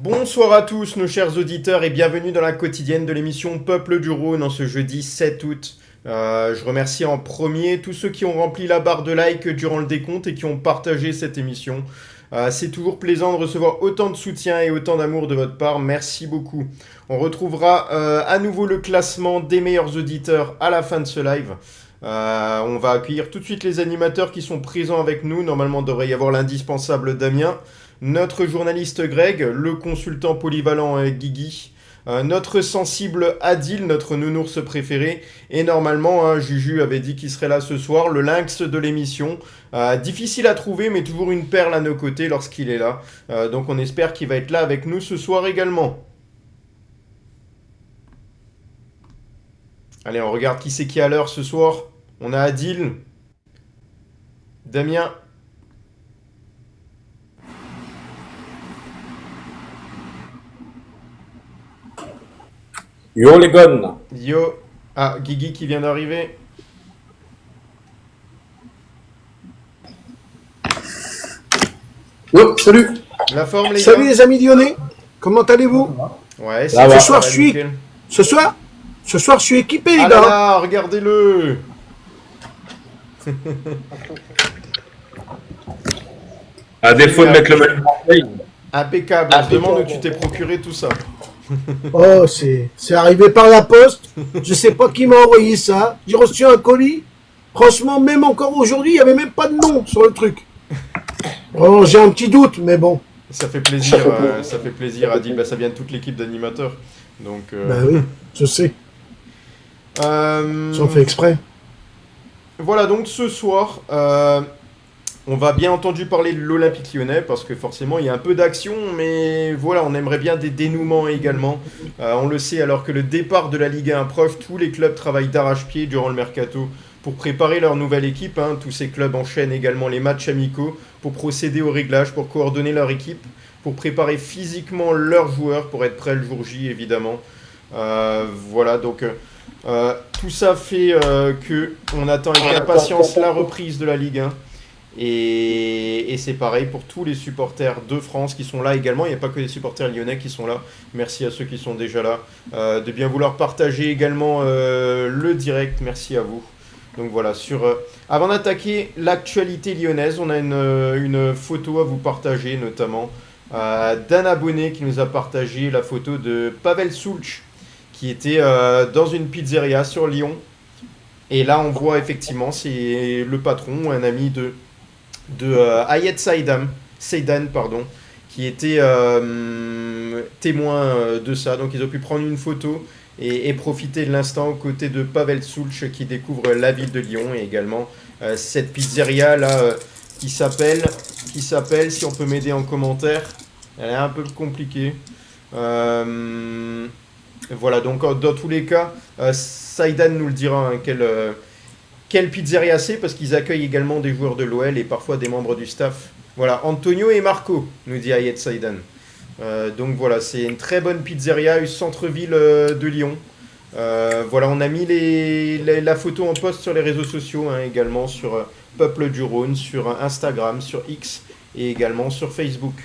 Bonsoir à tous nos chers auditeurs et bienvenue dans la quotidienne de l'émission Peuple du Rhône en ce jeudi 7 août. Je remercie en premier tous ceux qui ont rempli la barre de like durant le décompte et qui ont partagé cette émission. C'est toujours plaisant de recevoir autant de soutien et autant d'amour de votre part, merci beaucoup. On retrouvera à nouveau le classement des meilleurs auditeurs à la fin de ce live. On va accueillir tout de suite les animateurs qui sont présents avec nous. Normalement, il devrait y avoir l'indispensable Damien, notre journaliste Greg, le consultant polyvalent Guigui, notre sensible Adil, notre nounours préféré, et normalement, Juju avait dit qu'il serait là ce soir, le lynx de l'émission. Difficile à trouver, mais toujours une perle à nos côtés lorsqu'il est là. Donc on espère qu'il va être là avec nous ce soir également. Allez, on regarde qui c'est qui est à l'heure ce soir. On a Adil, Damien. Yo les gars. Yo. Ah, Guigui qui vient d'arriver. Oh, salut. La forme les Salut gars. les amis lyonnais. Comment allez-vous? Ouais, Ça va. Ce soir, ce soir, je suis équipé les Ah là gars. là, regardez-le. À défaut de mettre le même conseil. Impeccable. On se demande où tu t'es procuré tout ça. Oh, c'est arrivé par la poste. Je sais pas qui m'a envoyé ça. J'ai reçu un colis. Franchement, même encore aujourd'hui, il n'y avait même pas de nom sur le truc. Oh, j'ai un petit doute, mais bon. Ça fait plaisir, ça fait plaisir Adil. Bah, ça vient de toute l'équipe d'animateurs. Donc. Ben oui, je sais. J'en fais exprès. Voilà, donc ce soir, on va bien entendu parler de l'Olympique Lyonnais parce que forcément il y a un peu d'action, mais voilà, on aimerait bien des dénouements également. On le sait, alors que le départ de la Ligue 1 approche, tous les clubs travaillent d'arrache-pied durant le mercato pour préparer leur nouvelle équipe. Tous ces clubs enchaînent également les matchs amicaux pour procéder au réglage, pour coordonner leur équipe, pour préparer physiquement leurs joueurs pour être prêts le jour J évidemment. Voilà, donc tout ça fait que on attend avec impatience la reprise de la Ligue 1. Et c'est pareil pour tous les supporters de France qui sont là également. Il n'y a pas que les supporters lyonnais qui sont là. Merci à ceux qui sont déjà là. De bien vouloir partager également le direct. Merci à vous. Donc voilà, avant d'attaquer l'actualité lyonnaise, on a une photo à vous partager, notamment d'un abonné qui nous a partagé la photo de Pavel Sulch, qui était dans une pizzeria sur Lyon. Et là, on voit effectivement, c'est le patron, un ami de Ayed Saidan, qui était témoin de ça. Donc ils ont pu prendre une photo et profiter de l'instant aux côtés de Pavel Sulch qui découvre la ville de Lyon et également cette pizzeria là qui s'appelle, si on peut m'aider en commentaire, elle est un peu compliquée. Voilà, donc dans tous les cas, Saidan nous le dira quelle pizzeria c'est, parce qu'ils accueillent également des joueurs de l'OL et parfois des membres du staff. Voilà, Antonio et Marco, nous dit Ayed Saidan. Donc voilà, c'est une très bonne pizzeria au centre-ville de Lyon. Voilà, on a mis la photo en post sur les réseaux sociaux, également sur Peuple du Rhône, sur Instagram, sur X et également sur Facebook.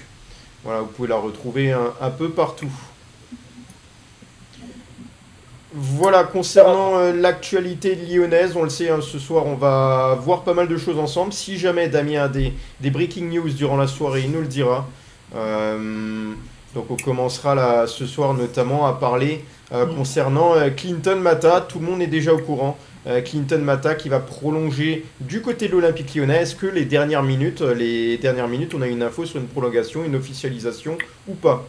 Voilà, vous pouvez la retrouver un peu partout. Voilà, concernant l'actualité lyonnaise, on le sait, ce soir on va voir pas mal de choses ensemble. Si jamais Damien a des breaking news durant la soirée, il nous le dira. Donc on commencera ce soir notamment à parler concernant Clinton Mata. Tout le monde est déjà au courant. Clinton Mata qui va prolonger du côté de l'Olympique Lyonnais. Est-ce que les dernières minutes, on a une info sur une prolongation, une officialisation ou pas?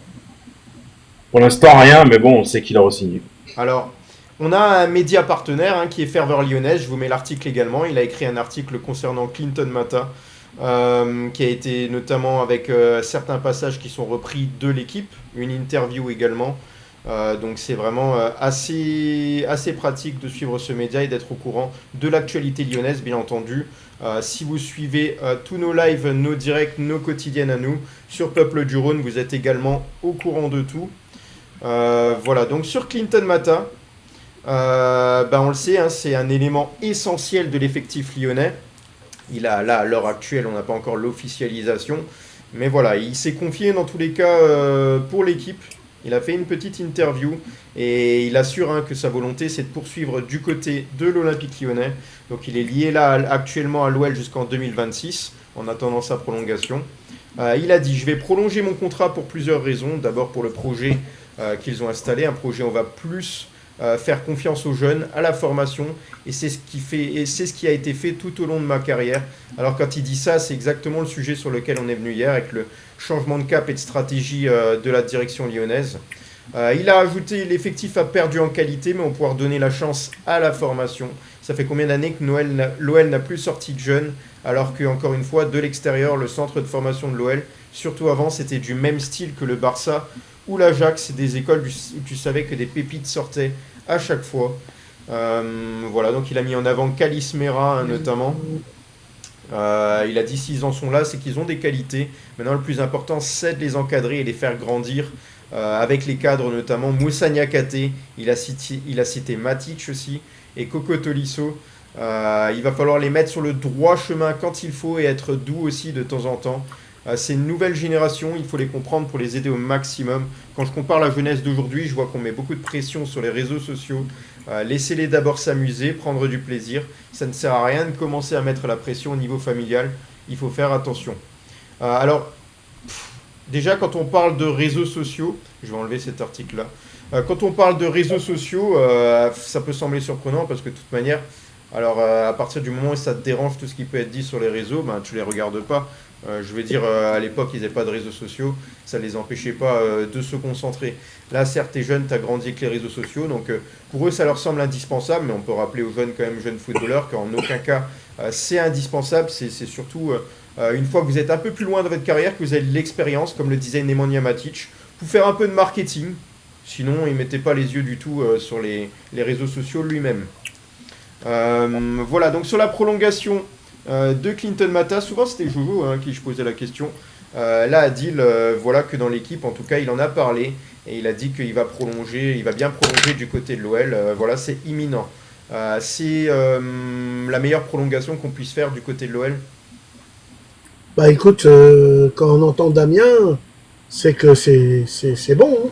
Pour l'instant, rien, mais bon, on sait qu'il a re-signé. Alors, on a un média partenaire qui est Ferveur Lyonnaise, je vous mets l'article également, il a écrit un article concernant Clinton Mata, qui a été notamment avec certains passages qui sont repris de l'équipe, une interview également, donc c'est vraiment assez pratique de suivre ce média et d'être au courant de l'actualité lyonnaise, bien entendu. Si vous suivez tous nos lives, nos directs, nos quotidiennes à nous, sur Peuple du Rhône, vous êtes également au courant de tout. Voilà, donc sur Clinton Mata, on le sait, c'est un élément essentiel de l'effectif lyonnais. Il a, là, à l'heure actuelle, on n'a pas encore l'officialisation, Mais voilà, il s'est confié dans tous les cas pour l'équipe. Il a fait une petite interview et il assure que sa volonté c'est de poursuivre du côté de l'Olympique Lyonnais. Donc il est lié là actuellement à l'OL jusqu'en 2026 en attendant sa prolongation. Il a dit: je vais prolonger mon contrat pour plusieurs raisons. D'abord pour le projet qu'ils ont installé, un projet où on va plus faire confiance aux jeunes, à la formation, et c'est ce qui a été fait tout au long de ma carrière. Alors quand il dit ça, c'est exactement le sujet sur lequel on est venu hier, avec le changement de cap et de stratégie de la direction lyonnaise. Il a ajouté: l'effectif a perdu en qualité, mais on va pouvoir donner la chance à la formation. Ça fait combien d'années que l'OL n'a plus sorti de jeunes, alors que, encore une fois, de l'extérieur, le centre de formation de l'OL, surtout avant, c'était du même style que le Barça ou l'Ajax, des écoles où tu savais que des pépites sortaient à chaque fois. Voilà, donc il a mis en avant Calis Mera notamment. Il a dit: s'ils en sont là, c'est qu'ils ont des qualités. Maintenant, le plus important, c'est de les encadrer et les faire grandir. Avec les cadres notamment Moussa Niakhaté, il a cité Matic aussi, et Coco Tolisso. Il va falloir les mettre sur le droit chemin quand il faut et être doux aussi de temps en temps. C'est une nouvelle génération, il faut les comprendre pour les aider au maximum. Quand je compare la jeunesse d'aujourd'hui, je vois qu'on met beaucoup de pression sur les réseaux sociaux. Laissez-les d'abord s'amuser, prendre du plaisir. Ça ne sert à rien de commencer à mettre la pression au niveau familial. Il faut faire attention. Déjà, quand on parle de réseaux sociaux, je vais enlever cet article-là. Quand on parle de réseaux sociaux, ça peut sembler surprenant parce que de toute manière, à partir du moment où ça te dérange tout ce qui peut être dit sur les réseaux, tu les regardes pas. Je veux dire, à l'époque, ils n'avaient pas de réseaux sociaux, ça ne les empêchait pas de se concentrer. Là, certes, t'es jeune, t'as grandi avec les réseaux sociaux, donc pour eux, ça leur semble indispensable, mais on peut rappeler aux jeunes, quand même, jeunes footballeurs, qu'en aucun cas, c'est indispensable. C'est surtout une fois que vous êtes un peu plus loin dans votre carrière, que vous avez de l'expérience, comme le disait Nemanja Matic, pour faire un peu de marketing. Sinon, il ne mettait pas les yeux du tout sur les réseaux sociaux lui-même. Voilà, donc sur la prolongation de Clinton Mata, souvent c'était Jojo qui je posais la question. Là, Adil, voilà que dans l'équipe, en tout cas, il en a parlé et il a dit qu'il va prolonger, il va bien prolonger du côté de l'OL. Voilà, c'est imminent. C'est la meilleure prolongation qu'on puisse faire du côté de l'OL. Bah écoute, quand on entend Damien, c'est que c'est bon. Hein.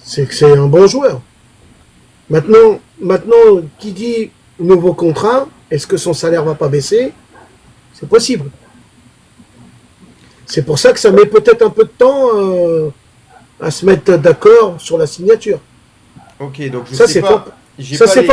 C'est que c'est un bon joueur. Maintenant, qui dit nouveau contrat, est-ce que son salaire va pas baisser? C'est possible. C'est pour ça que ça met peut-être un peu de temps à se mettre d'accord sur la signature. Ok, donc ça, c'est fort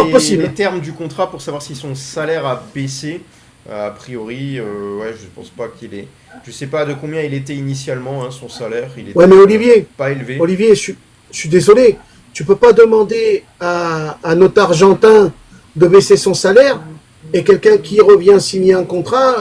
possible. Les termes du contrat pour savoir si son salaire a baissé. A priori, ouais, je pense pas qu'il est. Je sais pas de combien il était initialement, son salaire. Il était mais Olivier, pas élevé. Olivier, je suis désolé. Tu peux pas demander à notre Argentin de baisser son salaire et quelqu'un qui revient signer un contrat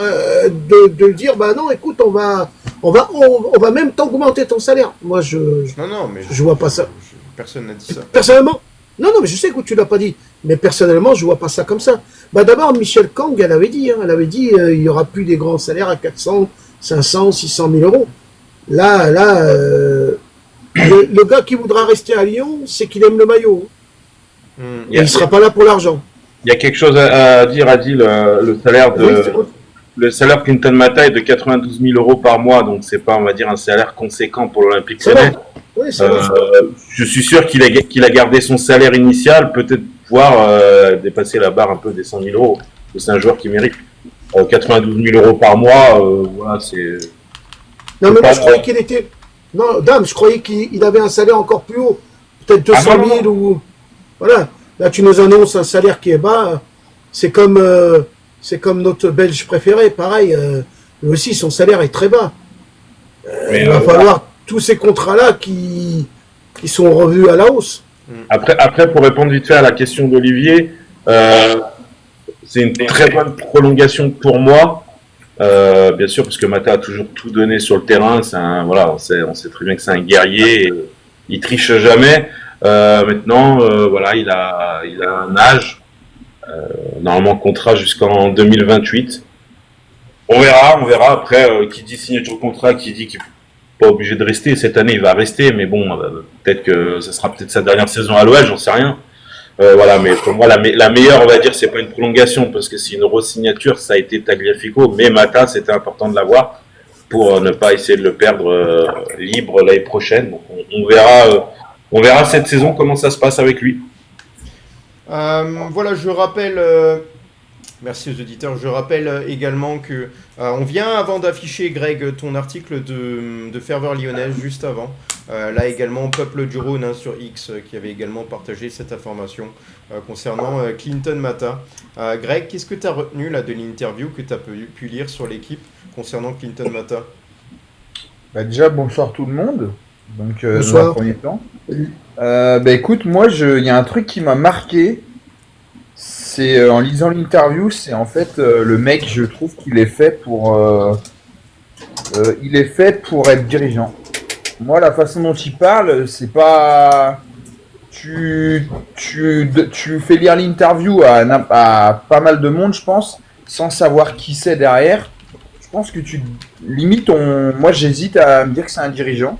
de dire bah non, écoute, on va même t'augmenter ton salaire. Moi, je vois pas ça. Personne n'a dit ça. Personnellement, non, mais je sais que tu l'as pas dit. Mais personnellement, je vois pas ça comme ça. Bah d'abord, Michel Kang, elle avait dit, il y aura plus des grands salaires à 400, 500, 600 000 euros. Là, le gars qui voudra rester à Lyon, c'est qu'il aime le maillot. Et il sera pas là pour l'argent. Il y a quelque chose à dire, Adil, le salaire le salaire Clinton Mata est de 92 000 euros par mois, donc c'est pas, on va dire, un salaire conséquent pour l'Olympique Lyonnais. Oui, c'est vrai. Je suis sûr qu'il a gardé son salaire initial, peut-être pouvoir dépasser la barre un peu des 100 000 euros. C'est un joueur qui mérite 92 000 euros par mois. Voilà, c'est. Non, mais moi je croyais qu'il était. Non, Dame, je croyais qu'il avait un salaire encore plus haut, peut-être 200 000 ou. Voilà. Là, tu nous annonces un salaire qui est bas. C'est comme notre Belge préféré, pareil. Lui aussi, son salaire est très bas. Il va falloir tous ces contrats-là qui sont revus à la hausse. Après, pour répondre vite fait à la question d'Olivier, c'est une très bonne prolongation pour moi. Bien sûr, parce que Mata a toujours tout donné sur le terrain. On sait très bien que c'est un guerrier. Et il triche jamais. Maintenant, il a un âge. Normalement, contrat jusqu'en 2028. On verra. Après, qui dit signature de contrat, qui dit qu'il pas obligé de rester. Cette année, il va rester, mais bon, peut-être que ce sera peut-être sa dernière saison à l'OL, j'en sais rien. Voilà, mais pour moi, la meilleure, on va dire, c'est pas une prolongation, parce que c'est une re-signature, ça a été Tagliafico, mais Mata, c'était important de l'avoir. pour ne pas essayer de le perdre libre l'année prochaine. Donc, on verra cette saison comment ça se passe avec lui. Voilà, je rappelle, merci aux auditeurs, je rappelle également que on vient avant d'afficher, Greg, ton article de Ferveur Lyonnaise juste avant. Là également, Peuple du Rhône sur X qui avait également partagé cette information concernant Clinton Mata. Greg, qu'est-ce que tu as retenu là, de l'interview que tu as pu lire sur l'équipe concernant Clinton Mata? Bah déjà, bonsoir tout le monde. Donc, dans Bonsoir. un premier temps. Bah écoute, moi, il y a un truc qui m'a marqué. C'est en lisant l'interview, c'est en fait le mec, je trouve qu'il est fait il est fait pour être dirigeant. Moi, la façon dont il parle, c'est pas. Tu fais lire l'interview à pas mal de monde, je pense, sans savoir qui c'est derrière. Je pense que limite, moi, j'hésite à me dire que c'est un dirigeant.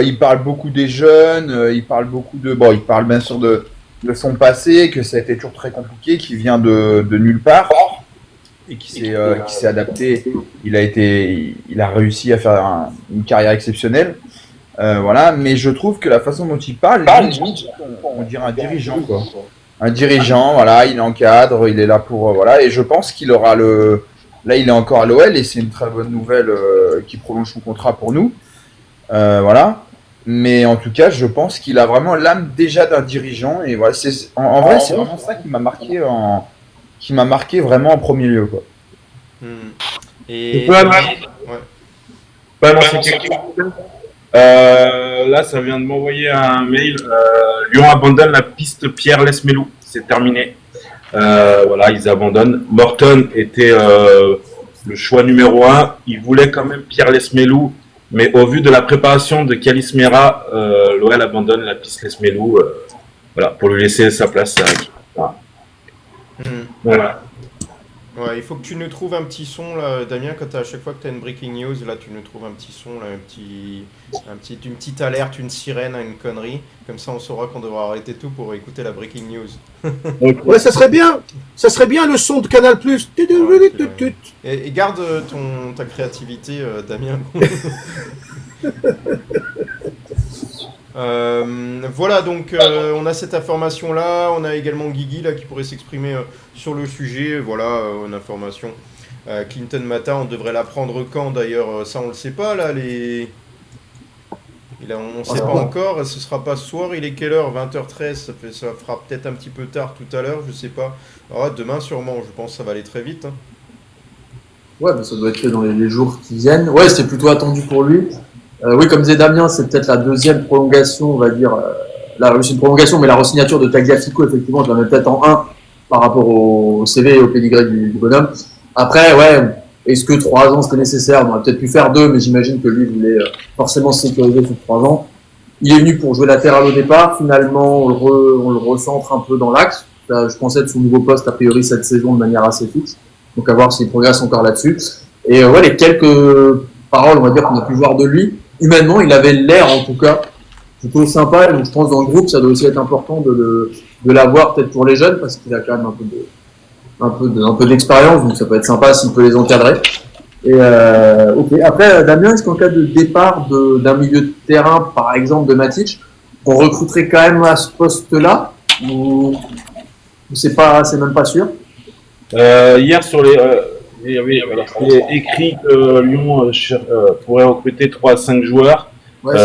Il parle beaucoup des jeunes, il parle beaucoup il parle bien sûr de son passé, que ça a été toujours très compliqué, qu'il vient de nulle part et qui s'est adapté. Il a réussi à faire une carrière exceptionnelle. Voilà, mais je trouve que la façon dont il parle, limite, on dirait un dirigeant, quoi. Un dirigeant, voilà, il encadre, il est là pour, voilà, et je pense qu'il aura là, il est encore à l'OL et c'est une très bonne nouvelle qu'il prolonge son contrat pour nous. Voilà. Mais en tout cas, je pense qu'il a vraiment l'âme déjà d'un dirigeant. Et voilà, en vrai, c'est vraiment ça qui m'a marqué vraiment en premier lieu, quoi. Et... Ouais. Ouais. Là, ça vient de m'envoyer un mail. Lyon abandonne la piste Pierre Lesmelou. C'est terminé. Voilà, ils abandonnent. Morton était le choix numéro 1. Il voulait quand même Pierre Lesmelou. Mais au vu de la préparation de Kalis Mera, l'OL abandonne la piste Lesmelou voilà, pour lui laisser sa place. Voilà. Ouais, il faut que tu nous trouves un petit son là, Damien, à chaque fois que tu as une breaking news, là tu nous trouves un petit son, là, une petite alerte, une sirène, une connerie. Comme ça on saura qu'on devra arrêter tout pour écouter la breaking news. Ouais, ça serait bien. Ça serait bien le son de Canal+. Et garde ta créativité, Damien. Voilà, donc on a cette information là, on a également Guigui là qui pourrait s'exprimer sur le sujet. Voilà, une information. Clinton Mata, on devrait l'apprendre quand d'ailleurs, ça on le sait pas là. On ne sait pas encore, ce sera pas ce soir, il est quelle heure? 20h13, ça fera peut-être un petit peu tard tout à l'heure, je sais pas. Demain sûrement, je pense que ça va aller très vite. Hein. Ouais, mais ça doit être fait dans les jours qui viennent. Ouais, c'est plutôt attendu pour lui. Oui, comme disait Damien, c'est peut-être la deuxième prolongation, on va dire. C'est une prolongation, mais la re-signature de Tagliafico, effectivement, je la mets peut-être en 1 par rapport au CV et au pédigré du bonhomme. Après, ouais, est-ce que 3 ans c'était nécessaire? On aurait peut-être pu faire 2, mais j'imagine que lui voulait forcément se sécuriser sur 3 ans. Il est venu pour jouer latéral au départ. Finalement, on le recentre un peu dans l'axe. Je pensais être son nouveau poste, a priori, cette saison de manière assez fixe. Donc, à voir s'il progresse encore là-dessus. Et ouais, les quelques paroles, on va dire, qu'on a pu voir de lui, humainement, il avait l'air, en tout cas, plutôt sympa. Et donc, je pense, dans le groupe, ça doit aussi être important de l'avoir, peut-être pour les jeunes, parce qu'il a quand même un peu d'expérience. Donc, ça peut être sympa s'il peut les encadrer. Et ok. Après, Damien, est-ce qu'en cas de départ d'un milieu de terrain, par exemple, de Matic, on recruterait quand même à ce poste-là? Ou c'est même pas sûr? Hier, il y avait écrit que Lyon pourrait recruter 3 à 5 joueurs. Ouais,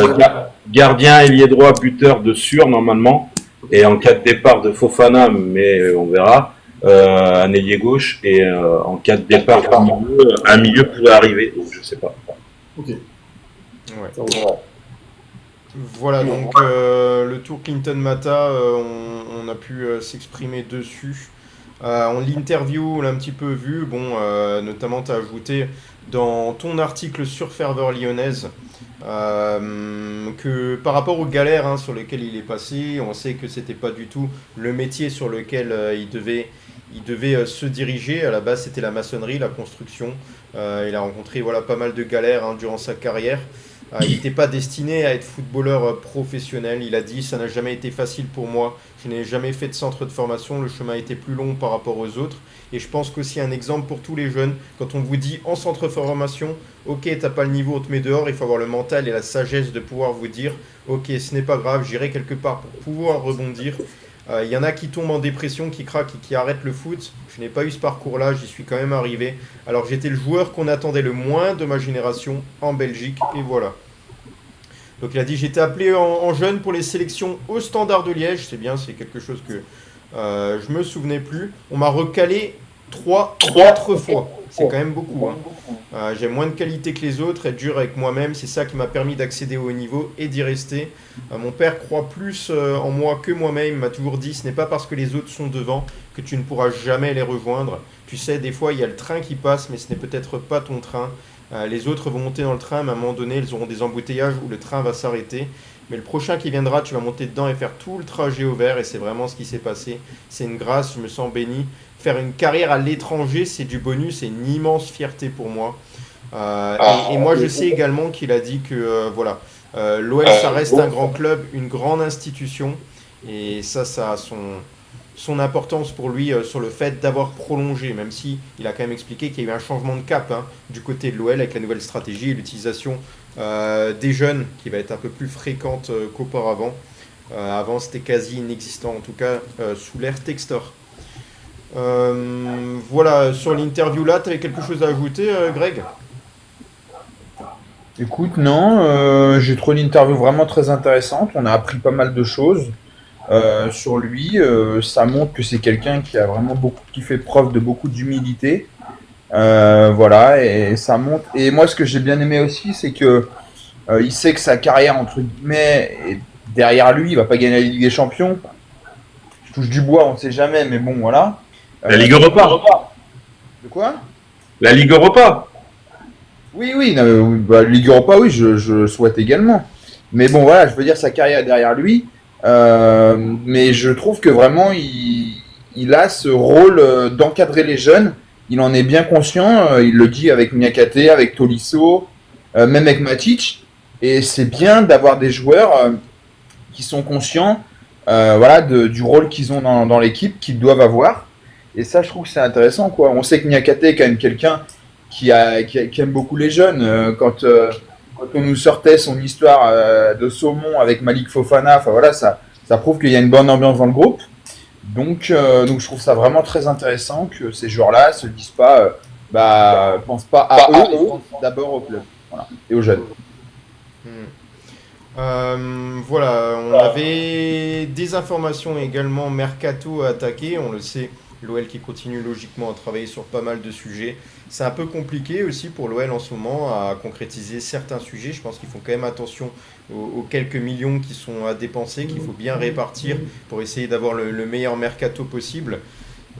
Gardien, ailier droit, buteur de sûr, normalement. Et en cas de départ de Fofana, mais on verra, un ailier gauche. Et en cas de départ un milieu pourrait arriver. Donc, je sais pas. Ok. Ouais. Voilà, donc le tour Clinton Mata, on a pu s'exprimer dessus. On l'interview, on l'a un petit peu vu. Bon, notamment, tu as ajouté dans ton article sur Ferveur Lyonnaise que par rapport aux galères sur lesquelles il est passé, on sait que c'était pas du tout le métier sur lequel il devait se diriger. À la base, c'était la maçonnerie, la construction. Il a rencontré pas mal de galères durant sa carrière. Il n'était pas destiné à être footballeur professionnel. Il a dit, ça n'a jamais été facile pour moi. Je n'ai jamais fait de centre de formation. Le chemin a été plus long par rapport aux autres. Et je pense qu'aussi un exemple pour tous les jeunes, quand on vous dit en centre de formation, ok, t'as pas le niveau, on te met dehors, il faut avoir le mental et la sagesse de pouvoir vous dire, ok, ce n'est pas grave, j'irai quelque part pour pouvoir rebondir. Il y en a qui tombent en dépression, qui craquent et qui arrêtent le foot. Je n'ai pas eu ce parcours-là, j'y suis quand même arrivé. Alors j'étais le joueur qu'on attendait le moins de ma génération en Belgique, et voilà. Donc il a dit, j'étais appelé en jeune pour les sélections au Standard de Liège. C'est bien, c'est quelque chose que je me souvenais plus. On m'a recalé 4 fois. C'est quand même beaucoup. Hein. J'ai moins de qualité que les autres, être dur avec moi-même, c'est ça qui m'a permis d'accéder au haut niveau et d'y rester. Mon père croit plus en moi que moi-même. Il m'a toujours dit, ce n'est pas parce que les autres sont devant que tu ne pourras jamais les rejoindre. Tu sais, des fois, il y a le train qui passe, mais ce n'est peut-être pas ton train. Les autres vont monter dans le train, mais à un moment donné, ils auront des embouteillages où le train va s'arrêter. Mais le prochain qui viendra, tu vas monter dedans et faire tout le trajet au vert. Et c'est vraiment ce qui s'est passé. C'est une grâce, je me sens béni. Faire une carrière à l'étranger, c'est du bonus, c'est une immense fierté pour moi. Et moi, je sais également qu'il a dit que l'OL, ça reste un grand club, une grande institution. Et ça a son importance pour lui sur le fait d'avoir prolongé, même si il a quand même expliqué qu'il y a eu un changement de cap du côté de l'OL avec la nouvelle stratégie et l'utilisation des jeunes qui va être un peu plus fréquente qu'auparavant. Avant, c'était quasi inexistant, en tout cas sous l'ère Textor. Voilà, sur l'interview là, tu avais quelque chose à ajouter, Greg? Écoute, non, j'ai trouvé l'interview vraiment très intéressante. On a appris pas mal de choses sur lui. Ça montre que c'est quelqu'un qui fait preuve de beaucoup d'humilité. Voilà, et ça montre. Et moi, ce que j'ai bien aimé aussi, c'est que il sait que sa carrière entre guillemets est derrière lui. Il va pas gagner la Ligue des Champions. Je touche du bois, on ne sait jamais, mais bon, voilà. La Ligue Europa. De quoi? La Ligue Europa. Oui, non, Ligue Europa, oui, je souhaite également. Mais bon, voilà, je veux dire, sa carrière est derrière lui. Mais je trouve que vraiment, il a ce rôle d'encadrer les jeunes. Il en est bien conscient. Il le dit avec Niakate, avec Tolisso, même avec Matic. Et c'est bien d'avoir des joueurs qui sont conscients du rôle qu'ils ont dans l'équipe, qu'ils doivent avoir. Et ça, je trouve que c'est intéressant, quoi. On sait que Niakate est quand même quelqu'un qui aime beaucoup les jeunes. Quand on nous sortait son histoire de saumon avec Malik Fofana, enfin voilà, ça prouve qu'il y a une bonne ambiance dans le groupe. Donc je trouve ça vraiment très intéressant que ces joueurs-là se disent pas, pensent pas à eux, ils pensent d'abord au club, voilà, et aux jeunes. Voilà, on avait des informations également mercato à attaquer, on le sait. L'OL qui continue logiquement à travailler sur pas mal de sujets. C'est un peu compliqué aussi pour l'OL en ce moment à concrétiser certains sujets. Je pense qu'ils font quand même attention aux quelques millions qui sont à dépenser, qu'il faut bien répartir pour essayer d'avoir le meilleur mercato possible.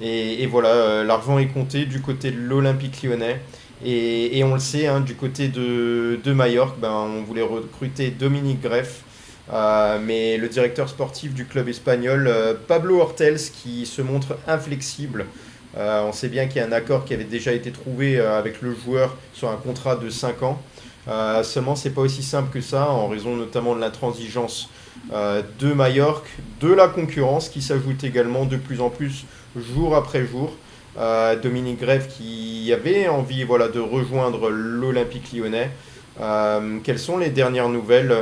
Et voilà, l'argent est compté du côté de l'Olympique Lyonnais. Et on le sait, du côté de Majorque, on voulait recruter Dominique Greff. Mais le directeur sportif du club espagnol, Pablo Ortels, qui se montre inflexible. On sait bien qu'il y a un accord qui avait déjà été trouvé avec le joueur sur un contrat de 5 ans. Seulement, c'est pas aussi simple que ça, en raison notamment de l'intransigeance de Majorque, de la concurrence qui s'ajoute également de plus en plus jour après jour. Dominique Greff qui avait envie de rejoindre l'Olympique Lyonnais. Quelles sont les dernières nouvelles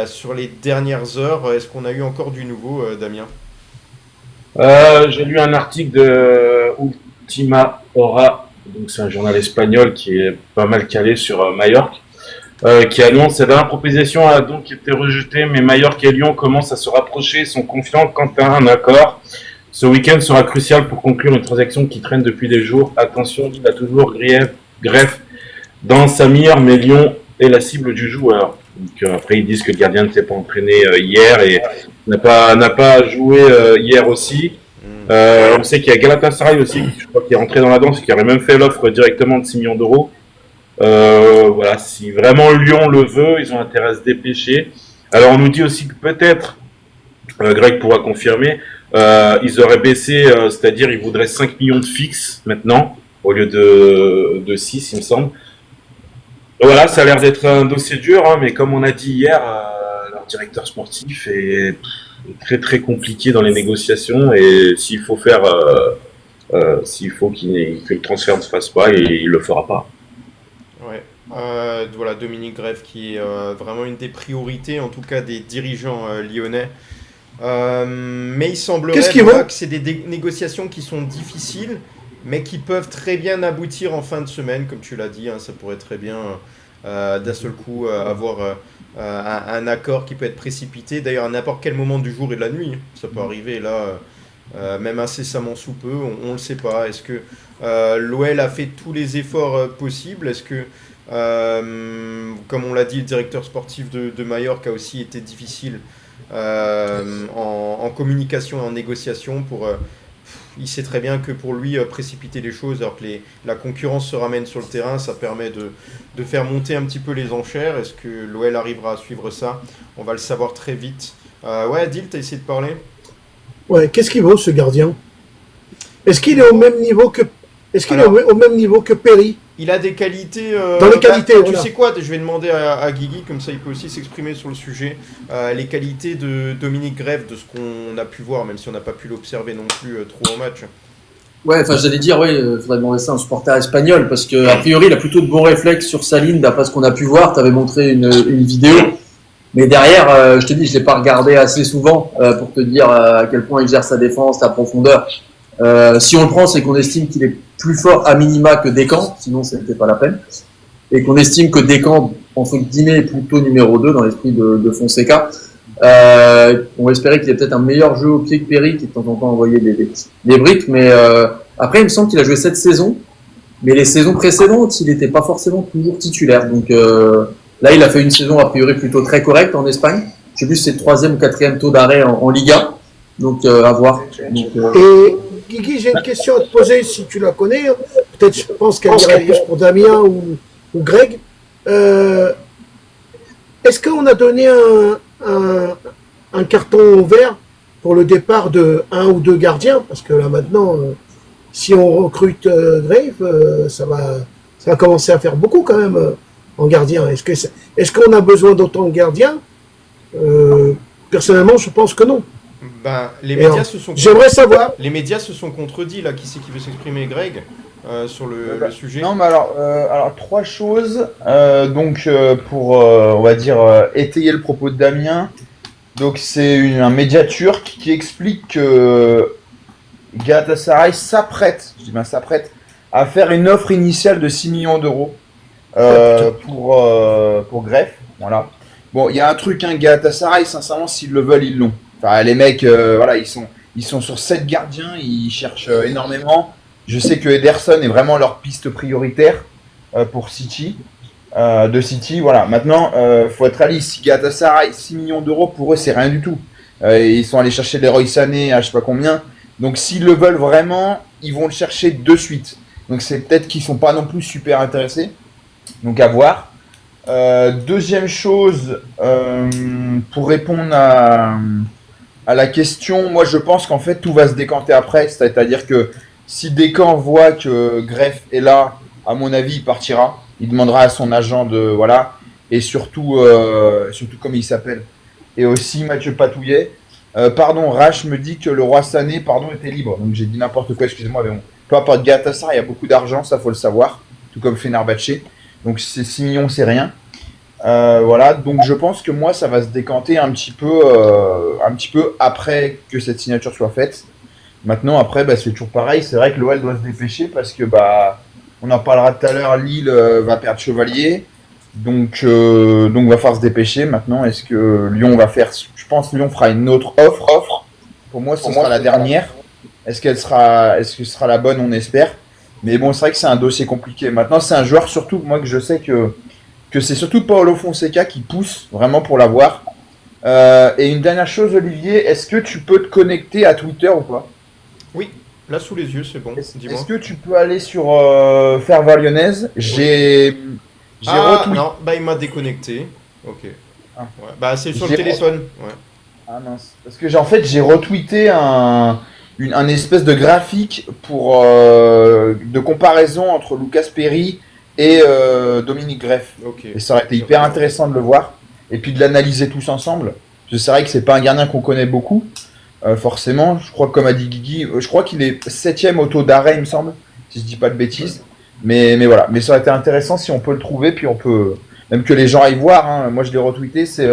sur les dernières heures? Est-ce qu'on a eu encore du nouveau, Damien? J'ai lu un article de Ultima Hora, donc c'est un journal espagnol qui est pas mal calé sur Majorque, qui annonce la dernière proposition a donc été rejetée, mais Majorque et Lyon commencent à se rapprocher et sont confiants quant à un accord. Ce week-end sera crucial pour conclure une transaction qui traîne depuis des jours. Attention, il a toujours Greff dans sa mire, mais Lyon est la cible du joueur. Donc, après, ils disent que le gardien ne s'est pas entraîné hier et n'a pas joué hier aussi. On sait qu'il y a Galatasaray aussi, je crois, qui est rentré dans la danse et qui aurait même fait l'offre directement de 6 millions d'euros. Voilà, si vraiment Lyon le veut, ils ont intérêt à se dépêcher. Alors, on nous dit aussi que peut-être, Greg pourra confirmer, ils auraient baissé, c'est-à-dire ils voudraient 5 millions de fixes maintenant, au lieu de 6, il me semble. Voilà, ça a l'air d'être un dossier dur, hein, mais comme on a dit hier, leur directeur sportif est très très compliqué dans les négociations et s'il faut faire, que le transfert ne se fasse pas, il le fera pas. Ouais. Voilà, Dominique Grève qui est vraiment une des priorités, en tout cas des dirigeants lyonnais. Mais il semblerait Qu'est-ce qu'ils voilà, vont que c'est des négociations qui sont difficiles, mais qui peuvent très bien aboutir en fin de semaine, comme tu l'as dit. Hein, ça pourrait très bien, d'un seul coup, avoir un accord qui peut être précipité. D'ailleurs, à n'importe quel moment du jour et de la nuit. Ça peut arriver là, même incessamment sous peu. On ne le sait pas. Est-ce que l'OL a fait tous les efforts possibles? Est-ce que, comme on l'a dit, le directeur sportif de Mallorca a aussi été difficile en communication et en négociation pour il sait très bien que pour lui précipiter les choses alors que la concurrence se ramène sur le terrain, ça permet de faire monter un petit peu les enchères. Est-ce que l'OL arrivera à suivre ça? On va le savoir très vite. Ouais, Adil, t'as essayé de parler? Ouais, qu'est-ce qu'il vaut ce gardien? Est-ce qu'il est au même niveau que Alors, au même niveau que Perry? il a des qualités. Dans les qualités, tu voilà. sais quoi? Je vais demander à Guigui, comme ça il peut aussi s'exprimer sur le sujet. Les qualités de Dominique Grève, de ce qu'on a pu voir, même si on n'a pas pu l'observer non plus trop en match. Ouais, enfin j'allais dire, ouais, faudrait demander ça à un supporter espagnol parce que a priori il a plutôt de bons réflexes sur sa ligne d'après ce qu'on a pu voir. T'avais montré une vidéo, mais derrière, je te dis, je l'ai pas regardé assez souvent pour te dire à quel point il gère sa défense, la profondeur. Si on le prend, c'est qu'on estime qu'il est plus fort à minima que Descamps, sinon ce n'était pas la peine, et qu'on estime que Descamps, entre guillemets, est plutôt numéro 2 dans l'esprit de Fonseca. On espérait qu'il ait peut-être un meilleur jeu au pied que Perry, qui de temps en temps envoyait des briques, mais après il me semble qu'il a joué cette saison, mais les saisons précédentes, il n'était pas forcément toujours titulaire, donc là il a fait une saison a priori plutôt très correcte en Espagne. Je sais plus si c'est le 3e ou 4e taux d'arrêt en Liga, donc à voir. Donc, Et Guigui, j'ai une question à te poser si tu la connais. Peut-être je pense qu'elle irait plus pour Damien ou Greg. Est-ce qu'on a donné un carton vert pour le départ de un ou deux gardiens? Parce que là maintenant, si on recrute Grave, ça va commencer à faire beaucoup quand même en gardien. Est-ce qu'on a besoin d'autant de gardiens? Personnellement, je pense que non. Ben, J'aimerais savoir. Les médias se sont contredits là. Qui c'est qui veut s'exprimer, Greg, sur le sujet? Non, mais alors trois choses. Pour, on va dire, étayer le propos de Damien. Donc, c'est un média turc qui explique que Galatasaray s'apprête, je dis bien s'apprête, à faire une offre initiale de 6 millions d'euros pour Greff. Voilà. Bon, il y a un truc, hein, Galatasaray, sincèrement, s'ils le veulent, ils l'ont. Enfin, les mecs, voilà, ils sont sur 7 gardiens, ils cherchent énormément. Je sais que Ederson est vraiment leur piste prioritaire pour City. De City, voilà. Maintenant, faut être réaliste. Si Galatasaray, 6 millions d'euros, pour eux, c'est rien du tout. Ils sont allés chercher Leroy Sané à je sais pas combien. Donc, s'ils le veulent vraiment, ils vont le chercher de suite. Donc, c'est peut-être qu'ils sont pas non plus super intéressés. Donc, à voir. Deuxième chose, pour répondre à la question, moi je pense qu'en fait tout va se décanter après, c'est-à-dire que si Descamps voit que Greff est là, à mon avis il partira, il demandera à son agent de voilà, et surtout comme il s'appelle, et aussi Mathieu Patouillet. Rache me dit que le roi Sané était libre, donc j'ai dit n'importe quoi, excusez-moi, mais bon, peu importe, Galatasaray il y a beaucoup d'argent, ça faut le savoir, tout comme Fenerbahçe. Donc ces 6 millions, c'est rien. Voilà, donc je pense que moi, ça va se décanter un petit peu après que cette signature soit faite. Maintenant, après, c'est toujours pareil. C'est vrai que l'OL doit se dépêcher parce que, on en parlera tout à l'heure, Lille va perdre Chevalier. Donc va falloir se dépêcher. Maintenant, est-ce que Lyon va faire... Je pense que Lyon fera une autre offre. Pour moi, ce sera la dernière. Est-ce que ce sera la bonne? On espère. Mais bon, c'est vrai que c'est un dossier compliqué. Maintenant, c'est un joueur surtout, moi, que je sais que c'est surtout Paulo Fonseca qui pousse vraiment pour l'avoir. Et une dernière chose, Olivier, est-ce que tu peux te connecter à Twitter ou pas? Oui, là sous les yeux, c'est bon. Dis-moi. Est-ce que tu peux aller sur Ferva Lyonnaise? J'ai retweeté. Non, il m'a déconnecté. Ok. Ah. Ouais. C'est sur le téléphone. Ouais. Ah mince. Parce que j'ai retweeté un espèce de graphique de comparaison entre Lucas Perry et Dominique Greff. Ok. Et ça aurait été hyper intéressant de le voir et puis de l'analyser tous ensemble. Parce que c'est vrai que c'est pas un gardien qu'on connaît beaucoup, forcément. Je crois que comme a dit Guigui, je crois qu'il est 7ème au taux d'arrêt, il me semble, si je dis pas de bêtises. Mais voilà, mais ça aurait été intéressant si on peut le trouver, puis on peut même que les gens aillent voir. Hein. Moi je l'ai retweeté, c'est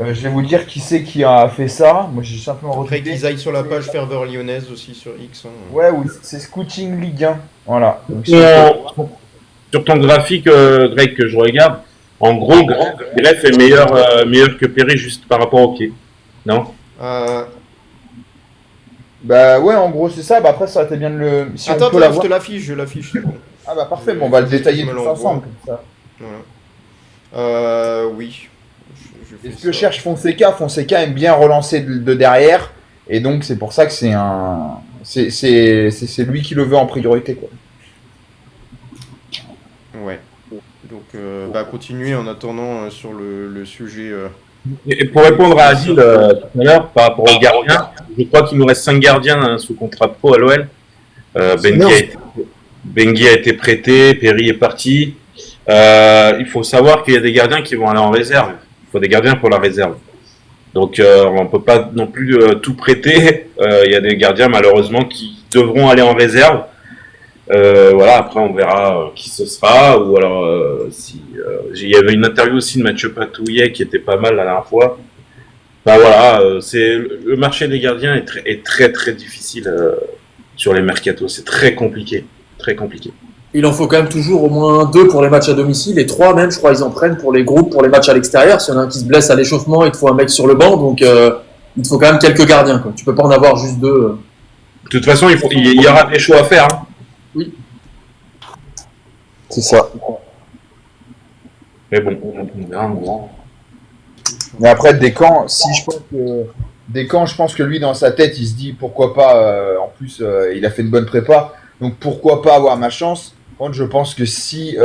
je vais vous dire qui c'est qui a fait ça. Moi j'ai simplement Après retweeté. qu'ils aillent sur la page Ferveur Lyonnaise aussi sur X. Hein. Ouais, oui, c'est Scouting Ligue 1. Voilà. Donc, Sur ton graphique, Greg, que je regarde, en gros, Greff est meilleur que Perry juste par rapport au pied. Non? Euh, bah ouais, en gros c'est ça. Bah après ça aurait été bien de le. Si attends, on peut je l'avoir. te l'affiche, je l'affiche. C'est bon. Ah bah parfait. Bon, on va le détailler Tu me tous l'envoies. ensemble comme ça. Voilà. Oui. Je fais Et ce que ça. cherche Fonseca aime bien relancer de derrière, et donc c'est pour ça que c'est un, c'est lui qui le veut en priorité quoi. Ouais. Donc, continuer en attendant sur le sujet. Et pour répondre à Adil tout à l'heure, par rapport aux gardiens, je crois qu'il nous reste 5 gardiens sous contrat pro à l'OL. Bengui a été prêté, Perry est parti. Il faut savoir qu'il y a des gardiens qui vont aller en réserve. Il faut des gardiens pour la réserve. Donc on peut pas non plus tout prêter. Il y a des gardiens malheureusement qui devront aller en réserve. Voilà, après on verra qui ce sera. Ou alors il y avait une interview aussi de Mathieu Patouillet qui était pas mal la dernière fois. Enfin voilà, c'est le marché des gardiens est très très difficile sur les mercatos. C'est très compliqué, très compliqué. Il en faut quand même toujours au moins 2 pour les matchs à domicile et 3 même, je crois, ils en prennent pour les groupes, pour les matchs à l'extérieur. S'il y en a un qui se blesse à l'échauffement, il te faut un mec sur le banc, donc il te faut quand même quelques gardiens, quoi. Tu peux pas en avoir juste 2. De toute façon, il y aura des choix à faire. Hein. Oui. C'est ça. Mais bon, on verra. Mais après Descamps, je pense que lui dans sa tête il se dit pourquoi pas. En plus, il a fait une bonne prépa, donc pourquoi pas avoir ma chance. Contre, je pense que si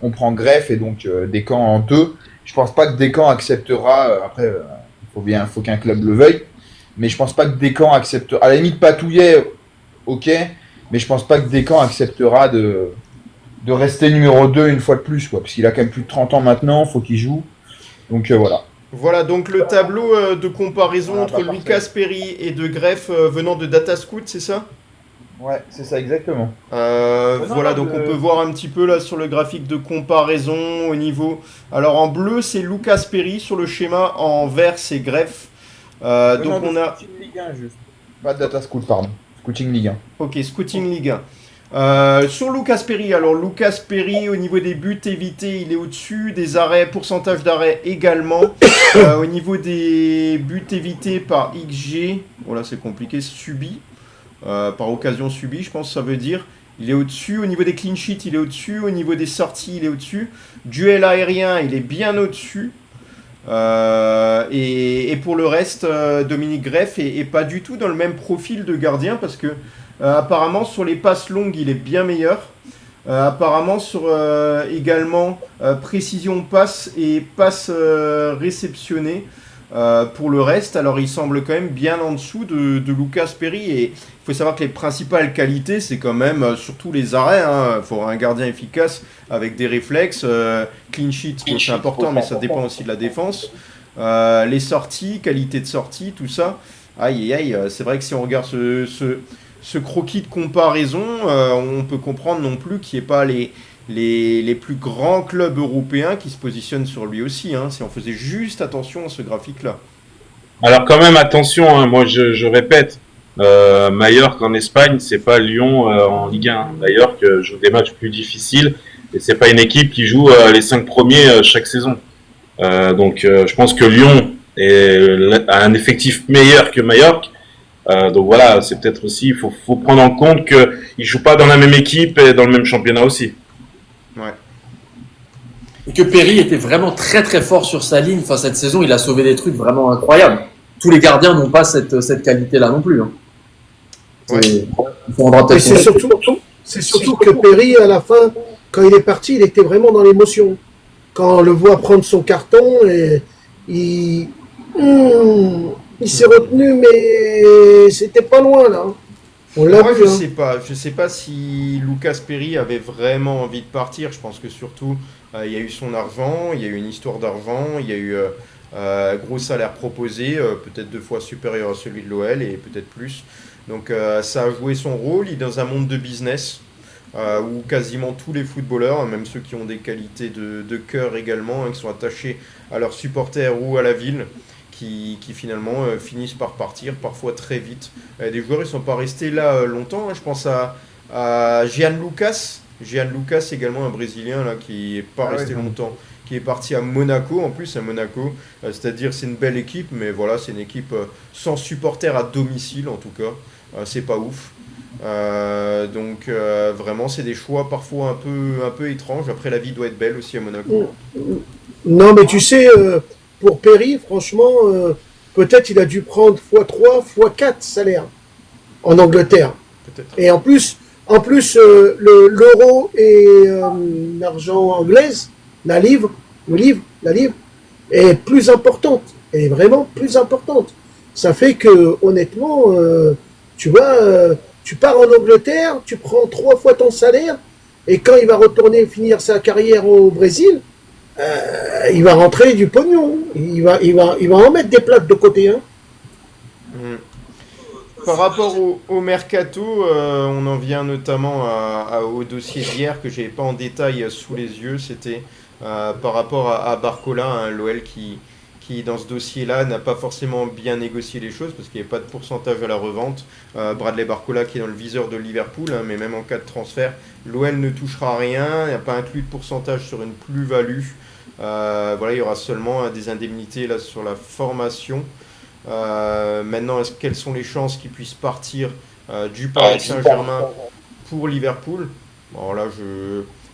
on prend Greff et donc Descamps en 2, je pense pas que Descamps acceptera. Après, faut qu'un club le veuille, mais je pense pas que Descamps acceptera. À la limite, Patouillet, ok, mais je pense pas que Descamps acceptera de rester numéro 2 une fois de plus, quoi, parce qu'il a quand même plus de 30 ans maintenant, faut qu'il joue. Donc voilà. Voilà donc le tableau de comparaison Voilà, entre pas Lucas Perry et de Greff venant de Datascout, c'est ça? Ouais, c'est ça exactement. Voilà, donc on peut voir un petit peu là sur le graphique de comparaison au niveau. Alors en bleu c'est Lucas Perry sur le schéma, en vert c'est Greff. Donc on a. Scouting Ligue 1 juste. Pas de Data Scout, pardon. Scouting Ligue 1. Ok, Scouting Ligue 1. Sur Lucas Perry, alors Lucas Perry au niveau des buts évités, il est au-dessus, des arrêts, pourcentage d'arrêt également. Au niveau des buts évités par XG, voilà c'est compliqué, subis, par occasion subie, je pense que ça veut dire. Il est au-dessus, au niveau des clean sheets, il est au-dessus, au niveau des sorties, il est au-dessus. Duel aérien, il est bien au-dessus. Et pour le reste, Dominique Greff est pas du tout dans le même profil de gardien parce que apparemment sur les passes longues il est bien meilleur. Apparemment sur également précision passe et passe réceptionnée. Pour le reste, alors il semble quand même bien en dessous de Lucas Perry et il faut savoir que les principales qualités c'est quand même surtout les arrêts. Il faut un gardien efficace avec des réflexes, clean sheet c'est important mais ça dépend aussi de la défense. Les sorties, qualité de sortie, tout ça. Aïe aïe aïe, c'est vrai que si on regarde ce croquis de comparaison, on peut comprendre non plus qu'il n'y ait pas les plus grands clubs européens qui se positionnent sur lui aussi, si on faisait juste attention à ce graphique-là. Alors quand même attention, moi je répète, Mallorca en Espagne, c'est pas Lyon en Ligue 1. Mallorca joue des matchs plus difficiles et c'est pas une équipe qui joue les 5 premiers chaque saison. Donc je pense que Lyon a un effectif meilleur que Mallorca. Donc voilà, c'est peut-être aussi, il faut prendre en compte qu'ils ne jouent pas dans la même équipe et dans le même championnat aussi. Ouais. Et que Perry était vraiment très très fort sur sa ligne. Enfin, cette saison, il a sauvé des trucs vraiment incroyables. Tous les gardiens n'ont pas cette qualité-là non plus. Ouais. Il faut rendre Mais c'est surtout que Perry, à la fin, quand il est parti, il était vraiment dans l'émotion. Quand on le voit prendre son carton, et il s'est retenu, mais c'était pas loin là. On l'a Moi, vu, hein. je sais pas si Lucas Perry avait vraiment envie de partir. Je pense que surtout, il y a eu son argent, il y a eu une histoire d'argent, il y a eu gros salaire proposé, peut-être 2 fois supérieur à celui de l'OL et peut-être plus. Donc ça a joué son rôle. Il est dans un monde de business où quasiment tous les footballeurs, même ceux qui ont des qualités de cœur également, hein, qui sont attachés à leurs supporters ou à la ville, qui finalement finissent par partir, parfois très vite. Des joueurs, ils sont pas restés là longtemps, hein. Je pense à Jean Lucas. Jean Lucas, également un Brésilien là, qui est pas resté longtemps, qui est parti à Monaco, en plus à Monaco. C'est-à-dire c'est une belle équipe, mais voilà, c'est une équipe sans supporters à domicile en tout cas. C'est pas ouf. Donc vraiment, c'est des choix parfois un peu étranges. Après, la vie doit être belle aussi à Monaco. Non, mais tu sais, pour Perry, franchement, peut-être il a dû prendre x3, x4 salaire en Angleterre. Peut-être. Et en plus, l'euro et l'argent anglaise, la livre, est plus importante. Elle est vraiment plus importante. Ça fait que, honnêtement, tu vois, tu pars en Angleterre, tu prends 3 fois ton salaire, et quand il va retourner finir sa carrière au Brésil, il va rentrer du pognon. Il va en mettre des plaques de côté, hein. Mm. Par rapport au mercato, on en vient notamment au dossier d'hier que j'avais pas en détail sous les yeux. C'était par rapport à Barcola, hein, l'OL qui dans ce dossier-là n'a pas forcément bien négocié les choses parce qu'il n'y avait pas de pourcentage à la revente. Bradley Barcola qui est dans le viseur de Liverpool, hein, mais même en cas de transfert, l'OL ne touchera rien. Il n'y a pas inclus de pourcentage sur une plus-value. Voilà, il y aura seulement des indemnités là sur la formation. Maintenant, quelles sont les chances qu'il puisse partir du Paris Saint-Germain pour Liverpool? Bon, là,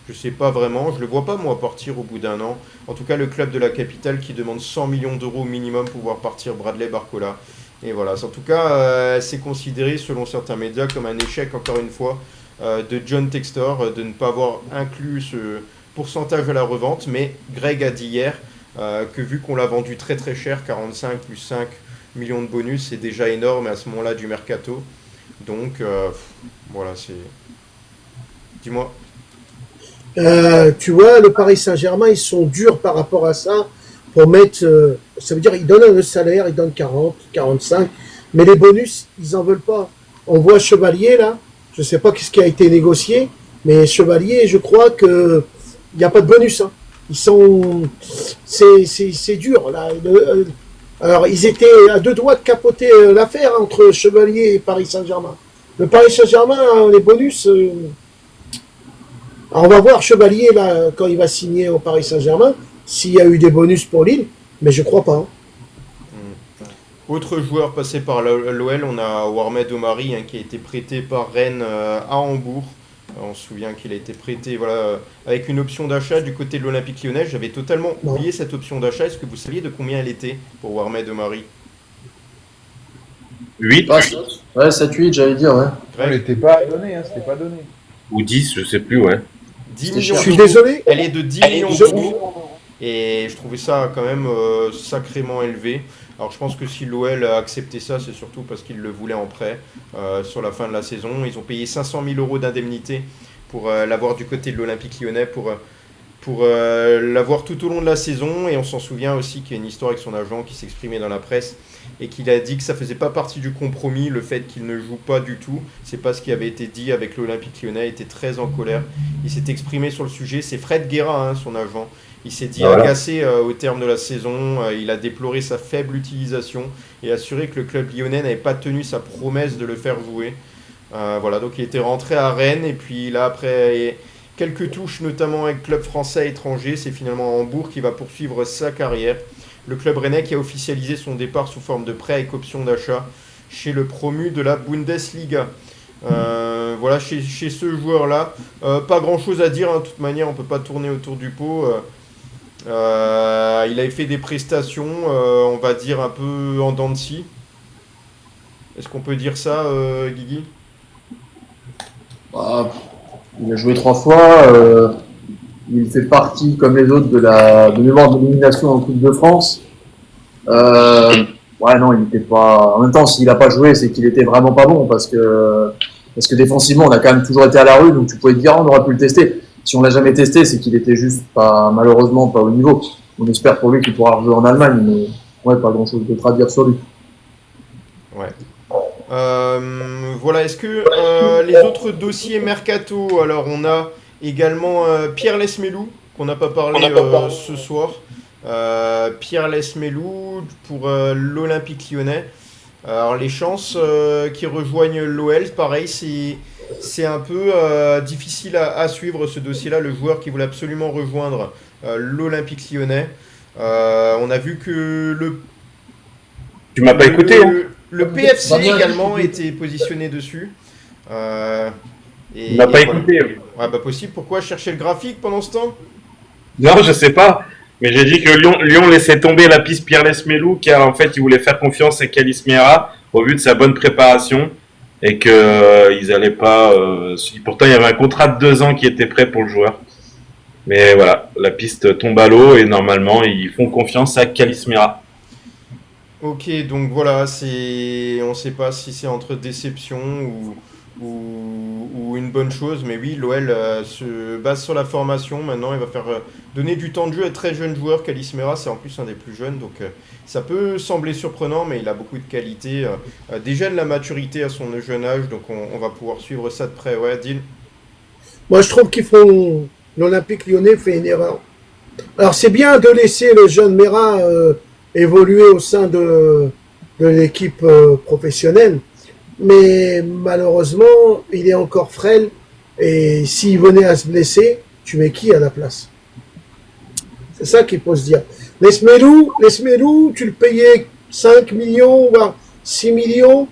je sais pas vraiment. Je le vois pas, moi, partir au bout d'un an. En tout cas, le club de la capitale qui demande 100 millions d'euros minimum pour voir partir Bradley Barcola. Et voilà, en tout cas, c'est considéré, selon certains médias, comme un échec, encore une fois, de John Textor, de ne pas avoir inclus ce pourcentage à la revente. Mais Greg a dit hier que vu qu'on l'a vendu très très cher, 45 plus 5 millions de bonus, c'est déjà énorme à ce moment-là du mercato. Donc, voilà, c'est... Dis-moi. Tu vois, le Paris Saint-Germain, ils sont durs par rapport à ça pour mettre... ça veut dire ils donnent le salaire, ils donnent 40, 45, mais les bonus, ils en veulent pas. On voit Chevalier, là, je sais pas ce qui a été négocié, mais Chevalier, je crois que il n'y a pas de bonus, hein. Ils sont... C'est dur, là. Alors, ils étaient à 2 doigts de capoter l'affaire entre Chevalier et Paris Saint-Germain. Le Paris Saint-Germain, les bonus... Alors, on va voir Chevalier, là, quand il va signer au Paris Saint-Germain, s'il y a eu des bonus pour Lille, mais je crois pas, hein. Autre joueur passé par l'OL, on a Warmed Omari, hein, qui a été prêté par Rennes à Hambourg. On se souvient qu'il a été prêté voilà, avec une option d'achat du côté de l'Olympique Lyonnais. J'avais totalement oublié cette option d'achat. Est-ce que vous saviez de combien elle était pour Warmed Omari? 8 Ouais, 7-8, j'allais dire, ouais. Elle n'était pas donnée, hein, c'était pas donné. ou 10, je sais plus, ouais. 10 Je millions Je suis d'euros. désolé. Elle est de 10 millions d'euros. Et je trouvais ça quand même sacrément élevé. Alors je pense que si l'OL a accepté ça, c'est surtout parce qu'il le voulait en prêt sur la fin de la saison. Ils ont payé 500 000 euros d'indemnité pour l'avoir du côté de l'Olympique Lyonnais, pour l'avoir tout au long de la saison. Et on s'en souvient aussi qu'il y a une histoire avec son agent qui s'exprimait dans la presse et qu'il a dit que ça faisait pas partie du compromis, le fait qu'il ne joue pas du tout. C'est pas ce qui avait été dit avec l'Olympique Lyonnais. Il était très en colère. Il s'est exprimé sur le sujet. C'est Fred Guérin, hein, son agent. Il s'est dit agacé au terme de la saison. Il a déploré sa faible utilisation et assuré que le club lyonnais n'avait pas tenu sa promesse de le faire jouer. Voilà, donc il était rentré à Rennes et puis là après quelques touches notamment avec club français étranger, c'est finalement Hambourg qui va poursuivre sa carrière. Le club rennais qui a officialisé son départ sous forme de prêt avec option d'achat chez le promu de la Bundesliga. Voilà, chez ce joueur-là, pas grand-chose à dire, hein, de toute manière, on ne peut pas tourner autour du pot. Il avait fait des prestations, on va dire, un peu en dents de scie. Est-ce qu'on peut dire ça, Guigui? Bah, il a joué 3 fois. Il fait partie, comme les autres, de mémoire de l'élimination en Coupe de France. Ouais, non, il n'était pas. En même temps, s'il n'a pas joué, c'est qu'il était vraiment pas bon parce que Parce que défensivement, on a quand même toujours été à la rue, donc tu pouvais te dire, on aurait pu le tester. Si on l'a jamais testé, c'est qu'il était juste pas, malheureusement, pas au niveau. On espère pour lui qu'il pourra rejouer en Allemagne, mais ouais, pas grand chose d'autre à dire sur lui. Ouais. Voilà, est-ce que les autres dossiers mercato, alors on a également Pierre Lesmelou, qu'on n'a pas parlé ce soir. Pierre Lesmelou pour l'Olympique Lyonnais. Alors les chances qu'il rejoigne l'OL, pareil, c'est un peu difficile à suivre ce dossier-là. Le joueur qui voulait absolument rejoindre l'Olympique Lyonnais. On a vu que Tu m'as pas écouté, hein? le PFC également était positionné dessus. Tu m'as pas écouté. Ouais, bah possible. Pourquoi chercher le graphique pendant ce temps? Non, je sais pas. Mais j'ai dit que Lyon laissait tomber la piste Pierre Lesmelou, car en fait, il voulait faire confiance à Calis Miera au vu de sa bonne préparation et que ils allaient pas. Pourtant, il y avait un contrat de 2 ans qui était prêt pour le joueur. Mais voilà, la piste tombe à l'eau et normalement, ils font confiance à Calis Miera. Ok, donc voilà, on ne sait pas si c'est entre déception ou une bonne chose, mais oui, l'OL se base sur la formation. Maintenant, il va faire donner du temps de jeu à très jeunes joueurs. Calis Mera, c'est en plus un des plus jeunes, donc ça peut sembler surprenant, mais il a beaucoup de qualités. Déjà de la maturité à son jeune âge, donc on va pouvoir suivre ça de près. Ouais, Dean. Moi, je trouve l'Olympique Lyonnais fait une erreur. Alors, c'est bien de laisser le jeune Mera évoluer au sein de l'équipe professionnelle, mais malheureusement, il est encore frêle, et s'il venait à se blesser, tu mets qui à la place? C'est ça qu'il faut se dire. Lesmelou, tu le payais 5 millions, voire 6 millions,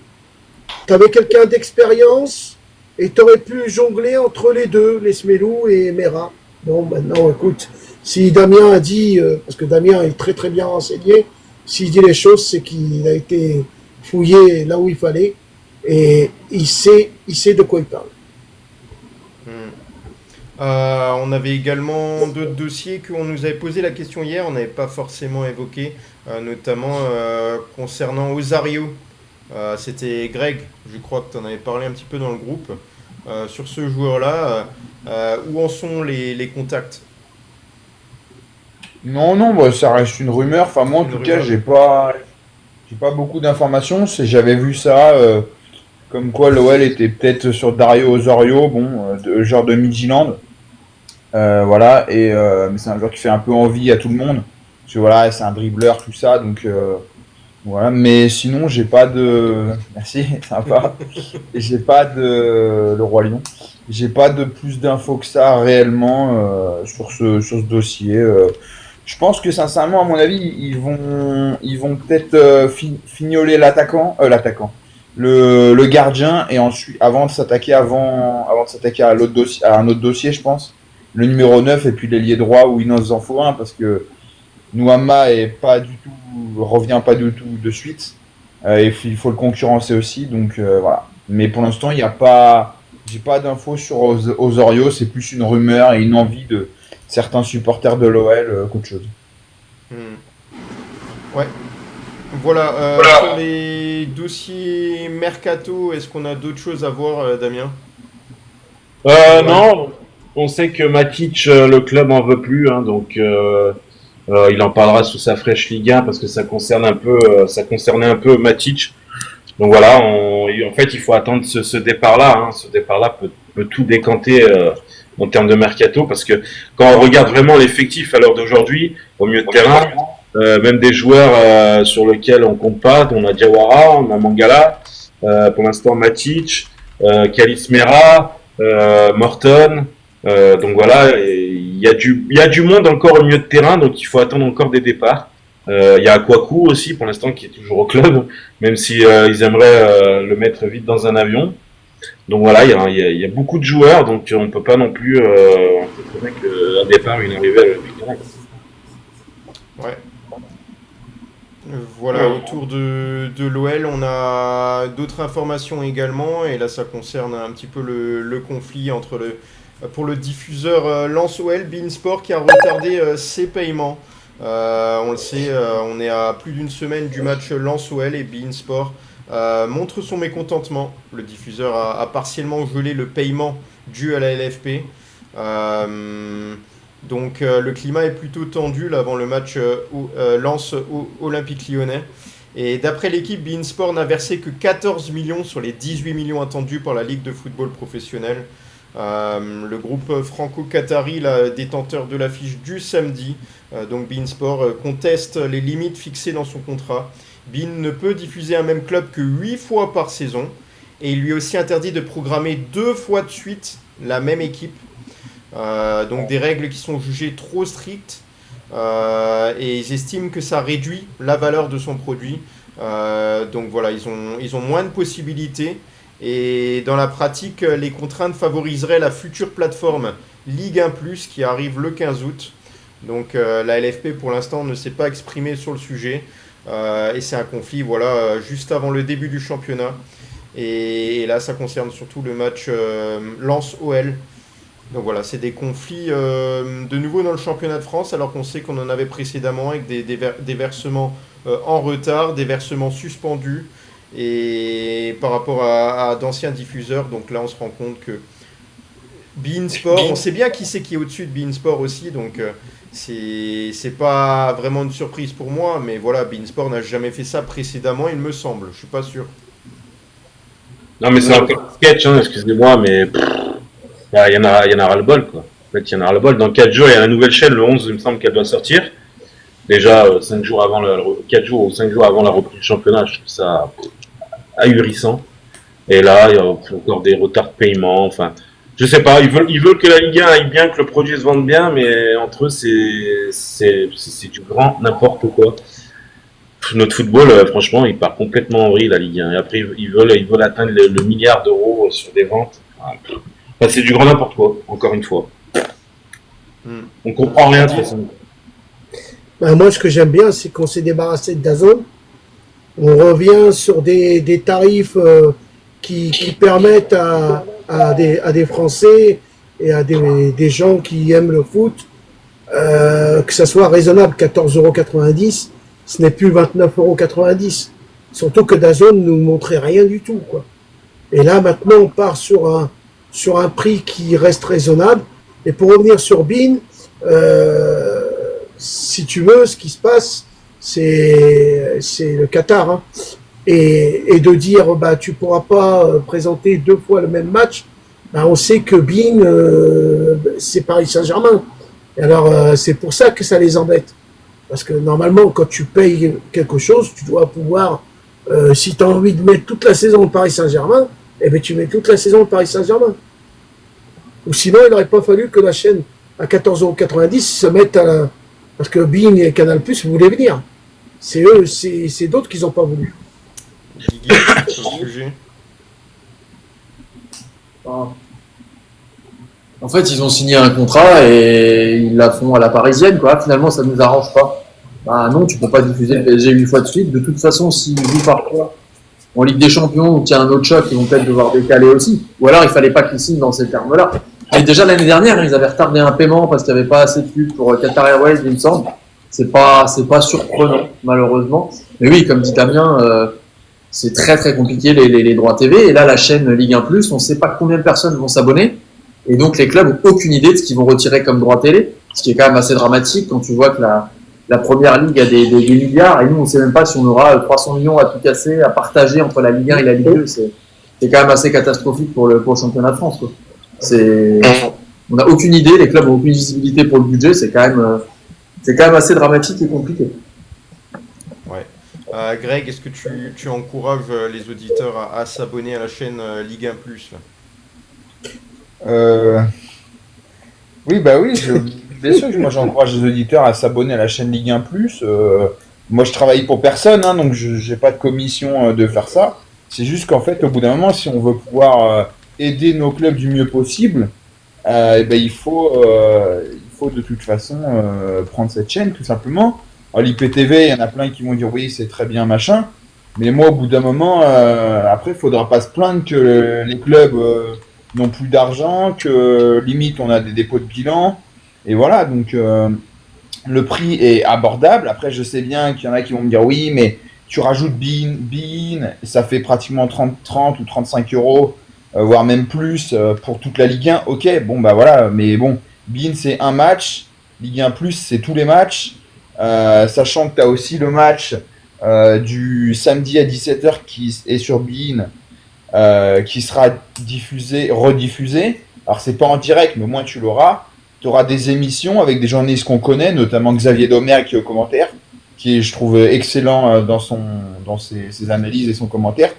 tu avais quelqu'un d'expérience, et tu aurais pu jongler entre les deux, Lesmelou et Mera. Bon, maintenant, écoute, si Damien a dit, parce que Damien est très très bien renseigné, s'il dit les choses, c'est qu'il a été fouillé là où il fallait et il sait de quoi il parle. On avait également d'autres dossiers qu'on nous avait posé la question hier, on n'avait pas forcément évoqué, notamment concernant Osario. C'était Greg, je crois que tu en avais parlé un petit peu dans le groupe. Sur ce joueur-là, où en sont les contacts? Non, bah, ça reste une rumeur. Enfin, moi, en tout cas, j'ai pas beaucoup d'informations. J'avais vu ça, comme quoi l'OL était peut-être sur Dario Osorio, bon, genre de Midtjylland. Voilà, mais c'est un joueur qui fait un peu envie à tout le monde. Parce que voilà, c'est un dribbleur, tout ça, donc voilà. Mais sinon, j'ai pas de. Merci, sympa. Et j'ai pas de. Le Roi Lion. J'ai pas de plus d'infos que ça réellement sur ce dossier. Je pense que sincèrement, à mon avis, ils vont peut-être fignoler le gardien, et ensuite, avant de s'attaquer à l'autre dossier, à un autre dossier, je pense, le numéro 9 et puis l'ailier droit où il nous en faut un, parce que Nouama revient pas du tout de suite, et il faut le concurrencer aussi, donc voilà. Mais pour l'instant, j'ai pas d'infos sur Osorio, c'est plus une rumeur et une envie de certains supporters de l'OL qu'autre chose. Ouais. Voilà, sur les dossiers mercato, est-ce qu'on a d'autres choses à voir, Damien? Non, on sait que Matic, le club en veut plus, hein, donc il en parlera sous sa fraîche Ligue 1 parce que ça concernait un peu Matic. Donc voilà, en fait, il faut attendre ce départ-là. Hein. Ce départ-là peut tout décanter en termes de mercato, parce que quand on regarde vraiment l'effectif à l'heure d'aujourd'hui, au milieu de terrain, même des joueurs sur lesquels on compte pas, on a Diawara, on a Mangala, pour l'instant Matic, Calis Mera, Morton, donc voilà, il y a du monde encore au milieu de terrain, donc il faut attendre encore des départs. Il y a Kouakou aussi pour l'instant qui est toujours au club, même si ils aimeraient le mettre vite dans un avion. Donc voilà, il y a beaucoup de joueurs, donc on peut pas non plus anticiper qu'un départ, une arrivée à l'Olympique Lyonnais. Ouais. Voilà, autour de l'OL, on a d'autres informations également, et là ça concerne un petit peu le conflit pour le diffuseur Lens OL, beIN Sport, qui a retardé ses paiements. On le sait, on est à plus d'une semaine du match Lens OL, et beIN Sport montre son mécontentement. Le diffuseur a partiellement gelé le paiement dû à la LFP. Donc le climat est plutôt tendu là, avant le match Lens Olympique Lyonnais. Et d'après l'équipe, beIN Sport n'a versé que 14 millions sur les 18 millions attendus par la Ligue de football professionnel. Le groupe franco-qatari, détenteur de l'affiche du samedi, donc beIN Sport, conteste les limites fixées dans son contrat. beIN ne peut diffuser un même club que 8 fois par saison. Et il lui est aussi interdit de programmer 2 fois de suite la même équipe. Donc des règles qui sont jugées trop strictes. Et ils estiment que ça réduit la valeur de son produit. Donc voilà, ils ont moins de possibilités. Et dans la pratique, les contraintes favoriseraient la future plateforme Ligue 1+, qui arrive le 15 août. Donc la LFP pour l'instant ne s'est pas exprimée sur le sujet. Et c'est un conflit juste avant le début du championnat. Et là, ça concerne surtout le match Lens-OL. Donc voilà, c'est des conflits de nouveau dans le championnat de France, alors qu'on sait qu'on en avait précédemment avec des versements en retard, des versements suspendus, et par rapport à d'anciens diffuseurs. Donc là, on se rend compte que beIN Sport, on sait bien qui c'est qui est au-dessus de beIN Sport aussi, donc c'est pas vraiment une surprise pour moi, mais voilà, beIN Sport n'a jamais fait ça précédemment, il me semble, je suis pas sûr. Non, mais c'est un peu sketch, hein, excusez-moi, mais il y en a ras-le-bol, quoi. En fait, il y en a ras-le-bol. Dans 4 jours, il y a la nouvelle chaîne, le 11, il me semble qu'elle doit sortir. Déjà, 4 jours ou 5 jours avant la reprise du championnat, je trouve ça ahurissant. Et là, il y a encore des retards de paiement, enfin, je sais pas, ils veulent que la Ligue 1 aille bien, que le produit se vende bien, mais entre eux, c'est du grand n'importe quoi. Notre football, franchement, il part complètement en vrille, la Ligue 1. Et après, ils veulent atteindre le milliard d'euros sur des ventes. Enfin, c'est du grand n'importe quoi, encore une fois. On comprend rien de toute façon. Ben, moi, ce que j'aime bien, c'est qu'on s'est débarrassé de DAZN. On revient sur des tarifs qui permettent à des Français et à des gens qui aiment le foot que ça soit raisonnable. 14,90 €, ce n'est plus 29,90 €. Surtout que DAZN ne nous montrait rien du tout, quoi. Et là, maintenant, on part sur un prix qui reste raisonnable. Et pour revenir sur beIN, si tu veux, ce qui se passe, c'est le Qatar, hein. Et de dire, tu pourras pas présenter 2 fois le même match, on sait que beIN, c'est Paris Saint-Germain. Et alors, c'est pour ça que ça les embête. Parce que normalement, quand tu payes quelque chose, tu dois pouvoir, si tu as envie de mettre toute la saison de Paris Saint-Germain, tu mets toute la saison de Paris Saint-Germain. Ou sinon, il n'aurait pas fallu que la chaîne à 14,90 € se mette parce que beIN et Canal+ voulaient venir. C'est eux, c'est d'autres qui n'ont pas voulu. Guigui, sur le sujet. En fait, ils ont signé un contrat et ils la font à la parisienne, quoi. Finalement, ça nous arrange pas. Non, tu peux pas diffuser le PSG 8 fois de suite. De toute façon, s'ils jouent parfois en Ligue des Champions ou qu'il y a un autre choc, ils vont peut-être devoir décaler aussi. Ou alors, il fallait pas qu'ils signent dans ces termes-là. Et déjà l'année dernière, ils avaient retardé un paiement parce qu'il n'y avait pas assez de pubs pour Qatar Airways, il me semble. C'est pas surprenant, malheureusement. Mais oui, comme dit Damien, c'est très très compliqué les droits TV. Et là, la chaîne Ligue 1+, on sait pas combien de personnes vont s'abonner. Et donc, les clubs ont aucune idée de ce qu'ils vont retirer comme droit télé. Ce qui est quand même assez dramatique quand tu vois que la première ligue a des milliards. Et nous, on sait même pas si on aura 300 millions à tout casser, à partager entre la Ligue 1 et la Ligue 2. C'est quand même assez catastrophique pour le championnat de France, quoi. On n'a aucune idée, les clubs n'ont aucune visibilité pour le budget, c'est quand même assez dramatique et compliqué. Ouais. Greg, est-ce que tu encourages les auditeurs à s'abonner à la chaîne Ligue 1+, là? Oui, bien sûr que moi j'encourage les auditeurs à s'abonner à la chaîne Ligue 1+. Moi je travaille pour personne, hein, donc je n'ai pas de commission de faire ça. C'est juste qu'en fait, au bout d'un moment, si on veut pouvoir aider nos clubs du mieux possible, il faut de toute façon prendre cette chaîne, tout simplement. L'IPTV, il y en a plein qui vont dire oui, c'est très bien, machin. Mais moi, au bout d'un moment, après, il faudra pas se plaindre que les clubs n'ont plus d'argent, que limite, on a des dépôts de bilan. Et voilà, donc le prix est abordable. Après, je sais bien qu'il y en a qui vont me dire oui, mais tu rajoutes Bein, ça fait pratiquement 30 ou 35 euros, voire même plus pour toute la Ligue 1. Ok, bon bah voilà, mais bon, Bein c'est un match, Ligue 1 plus c'est tous les matchs, sachant que tu as aussi le match du samedi à 17h qui est sur Bein, qui sera rediffusé. Alors c'est pas en direct, mais au moins tu l'auras. Tu auras des émissions avec des journalistes qu'on connaît, notamment Xavier Domergue qui est au commentaire, qui est, je trouve, excellent dans ses analyses et son commentaire.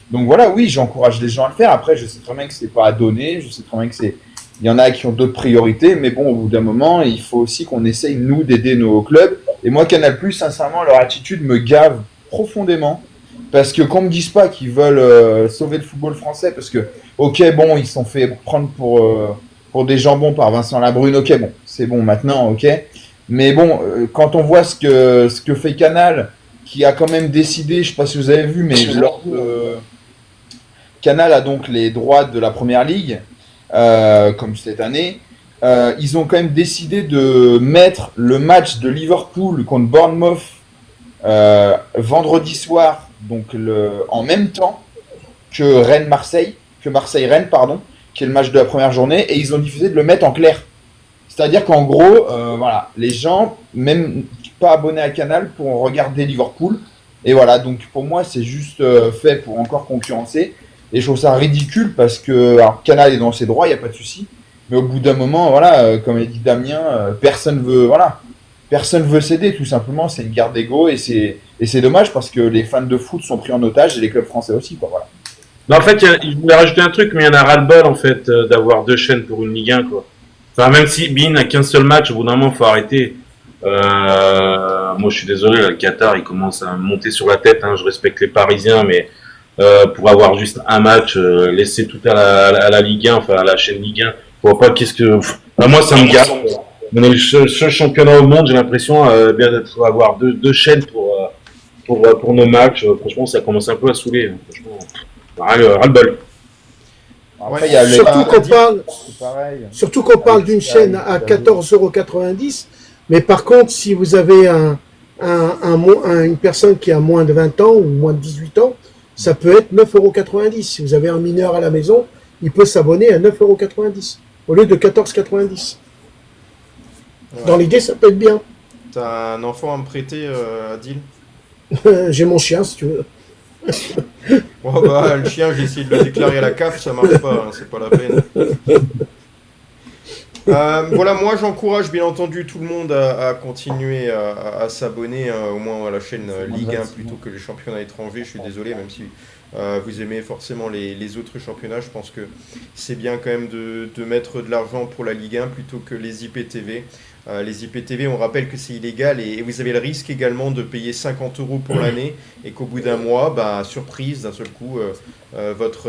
Donc voilà, oui, j'encourage les gens à le faire. Après, je sais très bien que c'est pas à donner, je sais très bien que il y en a qui ont d'autres priorités, mais bon, au bout d'un moment, il faut aussi qu'on essaye, nous, d'aider nos clubs. Et moi, Canal+, sincèrement, leur attitude me gave profondément, parce que qu'on me dise pas qu'ils veulent sauver le football français, parce que, ok, bon, ils se sont fait prendre pour des jambons par Vincent Labrune, ok, bon, c'est bon maintenant, ok. Mais bon, quand on voit ce que fait Canal, qui a quand même décidé, je sais pas si vous avez vu, mais Canal a donc les droits de la Première Ligue, comme cette année. Ils ont quand même décidé de mettre le match de Liverpool contre Bournemouth vendredi soir, donc en même temps que Marseille-Rennes, pardon, qui est le match de la première journée, et ils ont décidé de le mettre en clair. C'est-à-dire qu'en gros, voilà, les gens, même pas abonnés à Canal, pourront regarder Liverpool. Et voilà, donc pour moi, c'est juste fait pour encore concurrencer. Et je trouve ça ridicule parce que alors, Canal est dans ses droits, il n'y a pas de souci. Mais au bout d'un moment, voilà, comme l'a dit Damien, personne veut céder, tout simplement. C'est une guerre d'ego et c'est dommage parce que les fans de foot sont pris en otage et les clubs français aussi, quoi, voilà. Non, en fait, il voulait rajouter un truc, mais il y en a ras-le-bol, en fait, d'avoir 2 chaînes pour une Ligue 1, quoi. Enfin, même si Bein n'a qu'un seul match, au bout d'un moment, il faut arrêter. Moi, je suis désolé, là, le Qatar, il commence à monter sur la tête. Hein, je respecte les Parisiens, mais pour avoir juste un match, laisser tout à la Ligue 1, enfin à la chaîne Ligue 1, je vois pas qu'est-ce que... Enfin, moi, ça me gâte. On est le seul championnat au monde, j'ai l'impression, bien d'avoir deux chaînes pour nos matchs. Franchement, ça commence un peu à saouler. Franchement, ras-le-bol. Après, il y a surtout qu'on parle d'une chaîne à 14,90 €, mais par contre, si vous avez une personne qui a moins de 20 ans ou moins de 18 ans, ça peut être 9,90 €. Si vous avez un mineur à la maison, il peut s'abonner à 9,90 € au lieu de 14,90 €. Ouais. Dans l'idée, ça peut être bien. T'as un enfant à me prêter, Adil? J'ai mon chien, si tu veux. Oh bah, le chien, j'ai essayé de le déclarer à la CAF, ça marche pas, hein, c'est pas la peine. Voilà, moi j'encourage bien entendu tout le monde à continuer à s'abonner au moins à la chaîne Ligue 1 plutôt que les championnats étrangers. Je suis désolé, même si vous aimez forcément les autres championnats, je pense que c'est bien quand même de mettre de l'argent pour la Ligue 1 plutôt que les IPTV. Les IPTV, on rappelle que c'est illégal et vous avez le risque également de payer 50 € pour l'année et qu'au bout d'un mois, bah, surprise, d'un seul coup, votre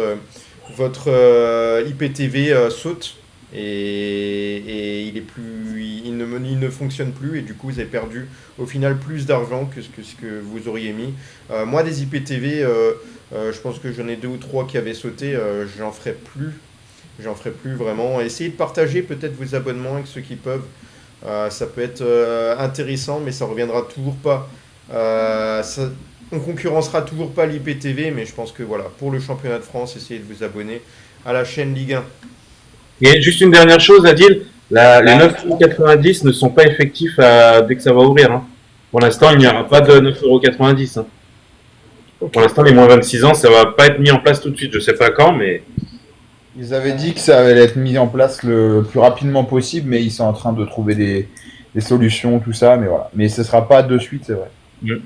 IPTV saute et il ne fonctionne plus et du coup vous avez perdu au final plus d'argent que ce que vous auriez mis. Moi des IPTV, je pense que j'en ai 2 ou 3 qui avaient sauté, j'en ferai plus vraiment. Essayez de partager peut-être vos abonnements avec ceux qui peuvent. Ça peut être intéressant, mais ça reviendra toujours pas. On concurrencera toujours pas l'IPTV, mais je pense que voilà, pour le championnat de France, essayez de vous abonner à la chaîne Ligue 1. Et juste une dernière chose, Adil, les 9,90 € ne sont pas effectifs dès que ça va ouvrir. Hein. Pour l'instant, il n'y aura pas de 9,90 €. Hein. Pour l'instant, les moins 26 ans, ça va pas être mis en place tout de suite. Je sais pas quand, mais... Ils avaient dit que ça allait être mis en place le plus rapidement possible, mais ils sont en train de trouver des solutions, tout ça, mais voilà. Mais ce sera pas de suite, c'est vrai. Mm.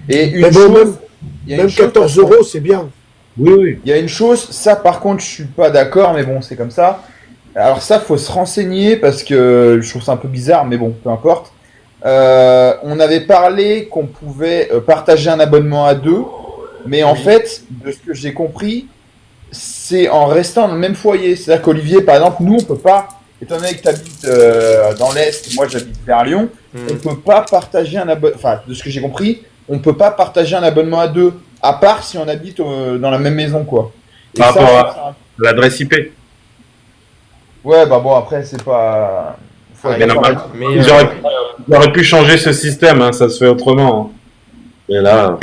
Et une chose... Même 14 €, c'est bien. Oui. Il y a une chose, ça par contre, je suis pas d'accord, mais bon, c'est comme ça. Alors ça, faut se renseigner parce que je trouve ça un peu bizarre, mais bon, peu importe. On avait parlé qu'on pouvait partager un abonnement à 2, mais en fait, de ce que j'ai compris, c'est en restant dans le même foyer. C'est-à-dire qu'Olivier, par exemple, nous, on peut pas, étant donné que tu habites dans l'Est, moi j'habite vers Lyon, on peut pas partager un abonnement, enfin, de ce que j'ai compris, on peut pas partager un abonnement à 2, à part si on habite dans la même maison, quoi. Et par rapport à l'adresse IP. Ouais, bah bon, après, c'est pas... Ils auraient pu changer ce système, hein, ça se fait autrement. Hein. Et là,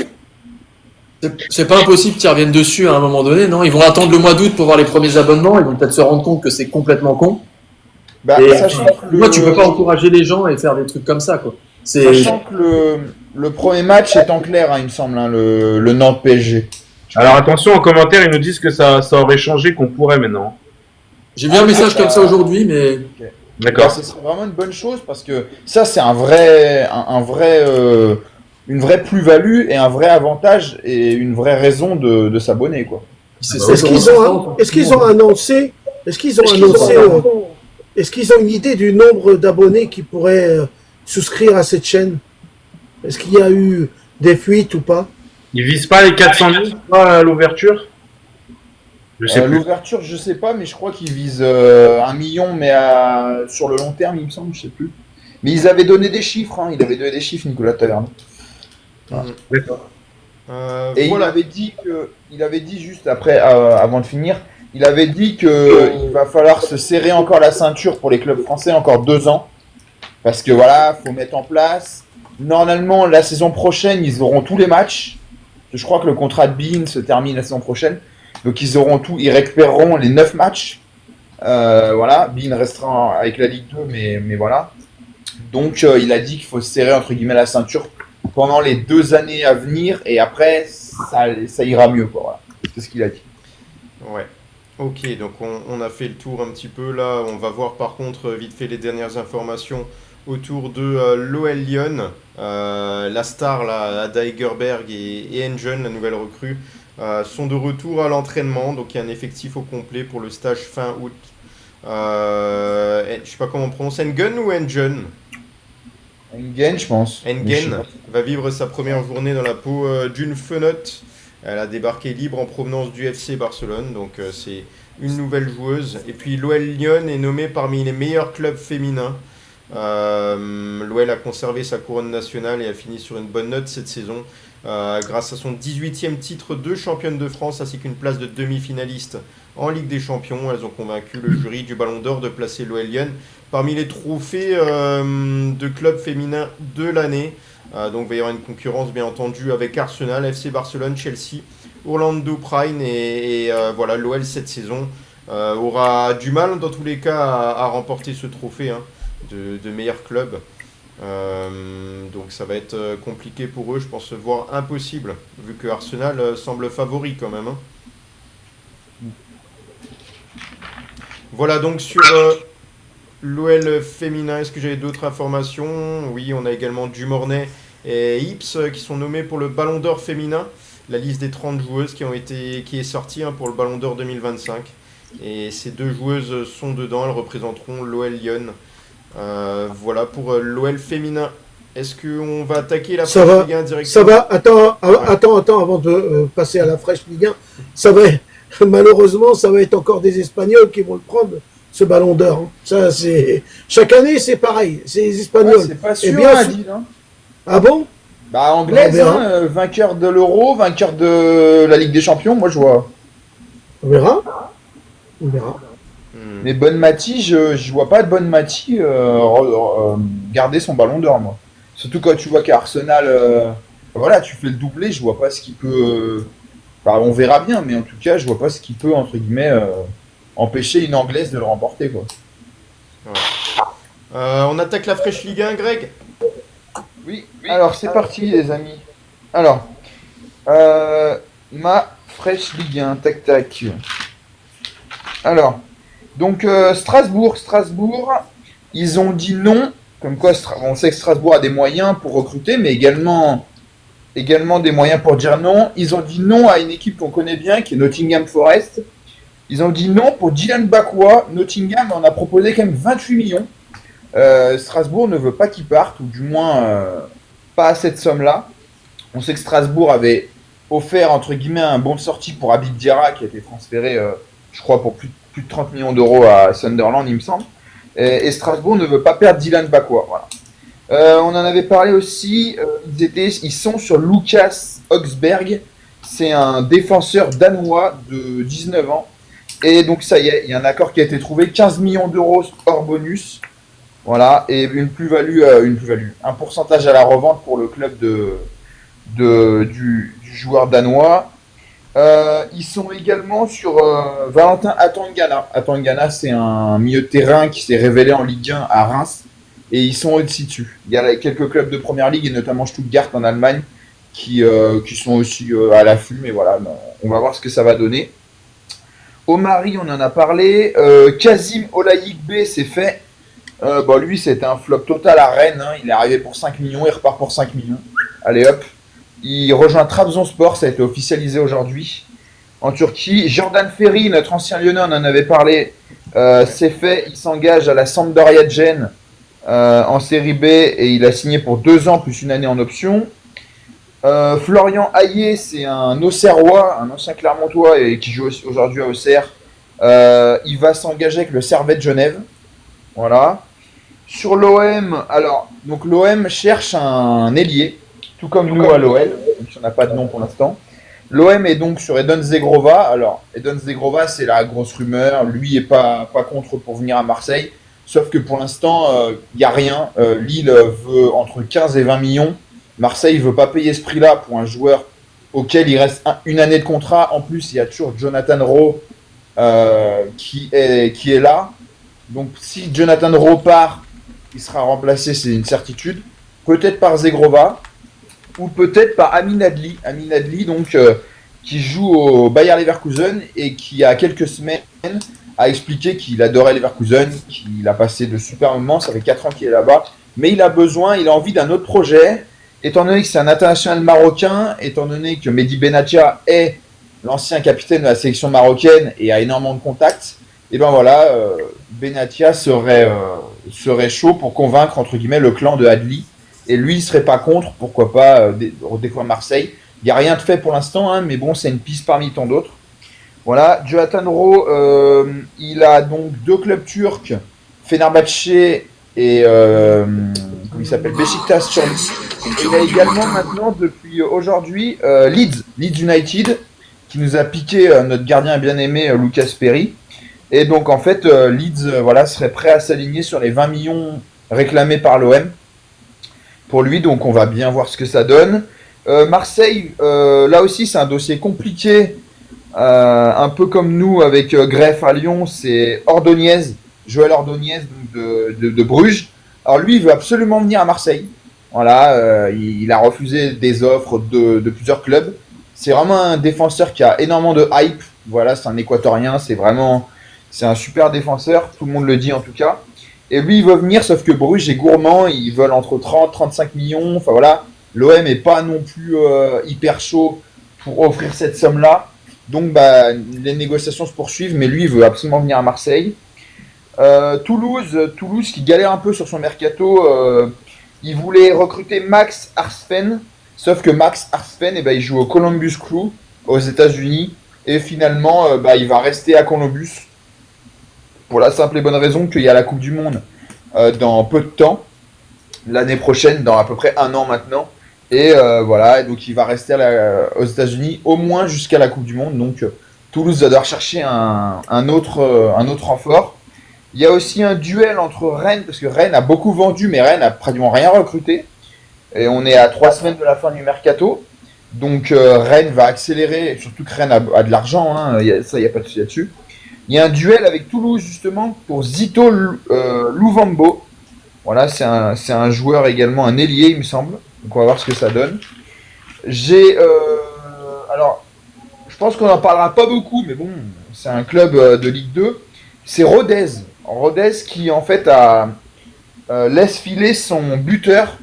C'est pas impossible qu'ils reviennent dessus à un moment donné, non? Ils vont attendre le mois d'août pour voir les premiers abonnements, ils vont peut-être se rendre compte que c'est complètement con. Bah, Et sachant que moi, tu peux pas encourager les gens et faire des trucs comme ça, quoi. Sachant que le premier match est en clair, hein, il me semble, hein, le Nantes PSG. alors attention, en commentaire, ils nous disent que ça aurait changé, qu'on pourrait maintenant. J'ai vu un message comme ça aujourd'hui, mais D'accord. Ce serait vraiment une bonne chose parce que ça, c'est une vraie plus-value et un vrai avantage et une vraie raison de s'abonner, quoi. Est-ce qu'ils ont annoncé est-ce qu'ils ont une idée du nombre d'abonnés qui pourraient souscrire à cette chaîne? Est-ce qu'il y a eu des fuites ou pas? Ils visent pas les 400 000 à l'ouverture? Je sais plus. L'ouverture, je sais pas, mais je crois qu'ils visent 1 million, mais sur le long terme, il me semble, je sais plus. Mais ils avaient donné des chiffres, hein, il avait donné des chiffres, Nicolas Taverne. D'accord. Et Voilà. il avait dit juste après, avant de finir, il avait dit que il va falloir se serrer encore la ceinture pour les clubs français encore 2 ans. Parce que voilà, faut mettre en place. Normalement, la saison prochaine, ils auront tous les matchs. Je crois que le contrat de Bein se termine la saison prochaine. Donc ils auront tout, ils récupéreront les 9 matchs. Voilà, Bein restera avec la Ligue 2, mais voilà. Donc il a dit qu'il faut se serrer entre guillemets la ceinture pendant les 2 années à venir et après ça ira mieux, quoi. Voilà. C'est ce qu'il a dit. Ouais. Ok, donc on a fait le tour un petit peu là. On va voir par contre vite fait les dernières informations autour de l'OL Lyon. La star, là, Ada Egerberg et Engen, la nouvelle recrue, sont de retour à l'entraînement. Donc il y a un effectif au complet pour le stage fin août. Je sais pas comment on prononce, Engen ou Engen? Engen, je pense. Mais je sais Engen pas. va vivre sa première journée dans la peau d'une fenote. Elle a débarqué libre en provenance du FC Barcelone, donc c'est une nouvelle joueuse. Et puis l'OL Lyon est nommé parmi les meilleurs clubs féminins. L'OL a conservé sa couronne nationale et a fini sur une bonne note cette saison grâce à son 18e titre de championne de France ainsi qu'une place de demi-finaliste en Ligue des Champions. Elles ont convaincu le jury du Ballon d'Or de placer l'OL Lyon parmi les trophées de club féminin de l'année. Donc il va y avoir une concurrence bien entendu avec Arsenal, FC Barcelone, Chelsea, Orlando Pride et voilà, l'OL cette saison aura du mal dans tous les cas à remporter ce trophée hein, de meilleur club. Donc ça va être compliqué pour eux, je pense, voire impossible, vu que Arsenal semble favori quand même. Hein. Voilà donc sur l'OL féminin, est-ce que j'avais d'autres informations? Oui, on a également Dumornay et Ips qui sont nommés pour le Ballon d'Or féminin. La liste des 30 joueuses qui est sortie hein, pour le Ballon d'Or 2025. Et ces 2 joueuses sont dedans, elles représenteront l'OL Lyon. Voilà pour l'OL féminin. Est-ce qu'on va attaquer la Ça French va, Ligue 1 directement? ça va. Attends, avant de passer à la French Ligue 1, ça va. Malheureusement, ça va être encore des Espagnols qui vont le prendre, ce Ballon d'Or. Hein. Ça, c'est chaque année, c'est pareil. C'est les Espagnols. Ouais, c'est pas Et sûr, bien Adil, hein. Ah bon? Bah, anglaise, On verra. hein, vainqueur de l'Euro, vainqueur de la Ligue des Champions, moi je vois. On verra. On verra. Mais Bonmati, je vois pas de Bonmati garder son Ballon d'Or, moi. Surtout quand tu vois qu'à Arsenal, voilà, tu fais le doublé, je vois pas ce qui peut. Enfin, on verra bien, mais en tout cas, je vois pas ce qui peut, entre guillemets, empêcher une Anglaise de le remporter, quoi. On attaque la French Ligue 1, Greg? Oui, alors c'est parti, les amis. Alors, ma Fresh Ligue 1, tac tac. Alors, donc Strasbourg, ils ont dit non. Comme quoi, on sait que Strasbourg a des moyens pour recruter, mais également des moyens pour dire non. Ils ont dit non à une équipe qu'on connaît bien, qui est Nottingham Forest. Ils ont dit non pour Dylan Bakwa. Nottingham en a proposé quand même 28 millions. Strasbourg ne veut pas qu'il parte, ou du moins pas à cette somme-là. On sait que Strasbourg avait offert, entre guillemets, un bon de sortie pour Habib Diarra, qui a été transféré, je crois, pour plus de 30 millions d'euros à Sunderland, il me semble. Et Strasbourg ne veut pas perdre Dylan Bakwa. Voilà. On en avait parlé aussi, ils sont sur Lucas Högsberg. C'est un défenseur danois de 19 ans. Et donc ça y est, il y a un accord qui a été trouvé, 15 millions d'euros hors bonus. Voilà, et une plus-value, un pourcentage à la revente pour le club du joueur danois. Ils sont également sur Valentin Atangana. Atangana, c'est un milieu de terrain qui s'est révélé en Ligue 1 à Reims. Et ils sont aussi dessus. Il y a quelques clubs de première ligue, et notamment Stuttgart en Allemagne, qui sont aussi à l'affût. Mais voilà, on va voir ce que ça va donner. Omari, on en a parlé. Kazim Olaïkbe, c'est fait. Lui, c'était un flop total à Rennes. Hein. Il est arrivé pour 5 millions, il repart pour 5 millions. Allez hop. Il rejoint Trabzonspor, ça a été officialisé aujourd'hui en Turquie. Jordan Ferry, notre ancien Lyonnais, on en avait parlé. C'est fait, il s'engage à la Sampdoria Gênes en série B et il a signé pour 2 ans plus une année en option. Florian Hayé, c'est un Auxerrois, un ancien Clermontois et qui joue aujourd'hui à Auxerre. Il va s'engager avec le Servette Genève. Voilà. Sur l'OM, alors, donc l'OM cherche un ailier, tout comme nous à l'OL, même si on n'a pas de nom pour l'instant. L'OM est donc sur Edon Zegrova. Alors, Edon Zegrova, c'est la grosse rumeur. Lui est pas contre pour venir à Marseille. Sauf que pour l'instant, il n'y a rien. Lille veut entre 15 et 20 millions. Marseille ne veut pas payer ce prix-là pour un joueur auquel il reste une année de contrat. En plus, il y a toujours Jonathan Rowe qui est là. Donc, si Jonathan Rowe part, il sera remplacé, c'est une certitude. Peut-être par Zegrova ou peut-être par Amin Adli. Amin Adli, donc, qui joue au Bayer Leverkusen et qui, il y a quelques semaines, a expliqué qu'il adorait Leverkusen, qu'il a passé de super moments. Ça fait 4 ans qu'il est là-bas. Mais il a envie d'un autre projet. Étant donné que c'est un international marocain, étant donné que Mehdi Benatia est l'ancien capitaine de la sélection marocaine et a énormément de contacts, et ben voilà, Benatia serait chaud pour convaincre entre guillemets le clan de Adli. Et lui, il serait pas contre, pourquoi pas découvrir Marseille. Il n'y a rien de fait pour l'instant, hein, mais bon, c'est une piste parmi tant d'autres. Voilà, Jonathan Rowe, il a donc 2 clubs turcs, Fenerbahçe et comment il s'appelle, Beşiktaş sur lui. Et il a également maintenant, depuis aujourd'hui, Leeds United, qui nous a piqué notre gardien bien aimé Lucas Perry. Et donc en fait, Leeds serait prêt à s'aligner sur les 20 millions réclamés par l'OM pour lui, donc on va bien voir ce que ça donne. Marseille, là aussi c'est un dossier compliqué, un peu comme nous avec Greff à Lyon, c'est Joël Ordonez de Bruges. Alors lui, il veut absolument venir à Marseille. Voilà, il a refusé des offres de plusieurs clubs. C'est vraiment un défenseur qui a énormément de hype. Voilà, c'est un Équatorien, c'est un super défenseur, tout le monde le dit en tout cas. Et lui, il veut venir, sauf que Bruges est gourmand, ils veulent entre 30 et 35 millions. Enfin voilà, l'OM n'est pas non plus hyper chaud pour offrir cette somme-là. Donc les négociations se poursuivent, mais lui, il veut absolument venir à Marseille. Toulouse qui galère un peu sur son mercato, il voulait recruter Max Arsfen, sauf que Max Arsfen, il joue au Columbus Crew aux États-Unis, et finalement, il va rester à Columbus pour la simple et bonne raison qu'il y a la Coupe du Monde dans peu de temps, l'année prochaine, dans à peu près 1 an maintenant, et voilà, donc il va rester aux États-Unis au moins jusqu'à la Coupe du Monde. Donc Toulouse va devoir chercher un autre renfort. Il y a aussi un duel entre Rennes, parce que Rennes a beaucoup vendu, mais Rennes a pratiquement rien recruté. Et on est à 3 semaines de la fin du mercato. Donc Rennes va accélérer, surtout que Rennes a de l'argent, hein, il n'y a pas de souci là-dessus. Il y a un duel avec Toulouse, justement, pour Zito Louvambo. Voilà, c'est un joueur également, un ailier, il me semble. Donc on va voir ce que ça donne. Alors, je pense qu'on n'en parlera pas beaucoup, mais bon, c'est un club de Ligue 2. C'est Rodez. Rodez qui, en fait, laisse filer son buteur,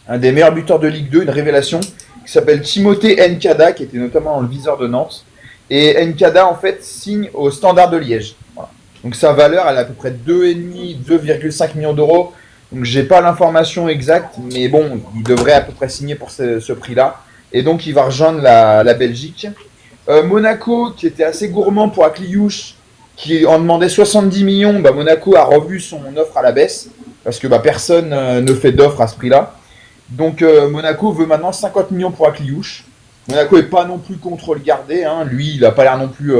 un des meilleurs buteurs de Ligue 2, une révélation, qui s'appelle Timothée Nkada, qui était notamment dans le viseur de Nantes. Et Nkada, en fait, signe au Standard de Liège. Voilà. Donc sa valeur, elle est à peu près 2,5 millions d'euros. Donc j'ai pas l'information exacte, mais bon, il devrait à peu près signer pour ce prix-là. Et donc il va rejoindre la Belgique. Monaco, qui était assez gourmand pour Akliouche, qui en demandait 70 millions, Monaco a revu son offre à la baisse, parce que personne ne fait d'offre à ce prix-là. Donc Monaco veut maintenant 50 millions pour Akliouche. Monaco n'est pas non plus contre le garder, hein. Lui, il n'a pas l'air non plus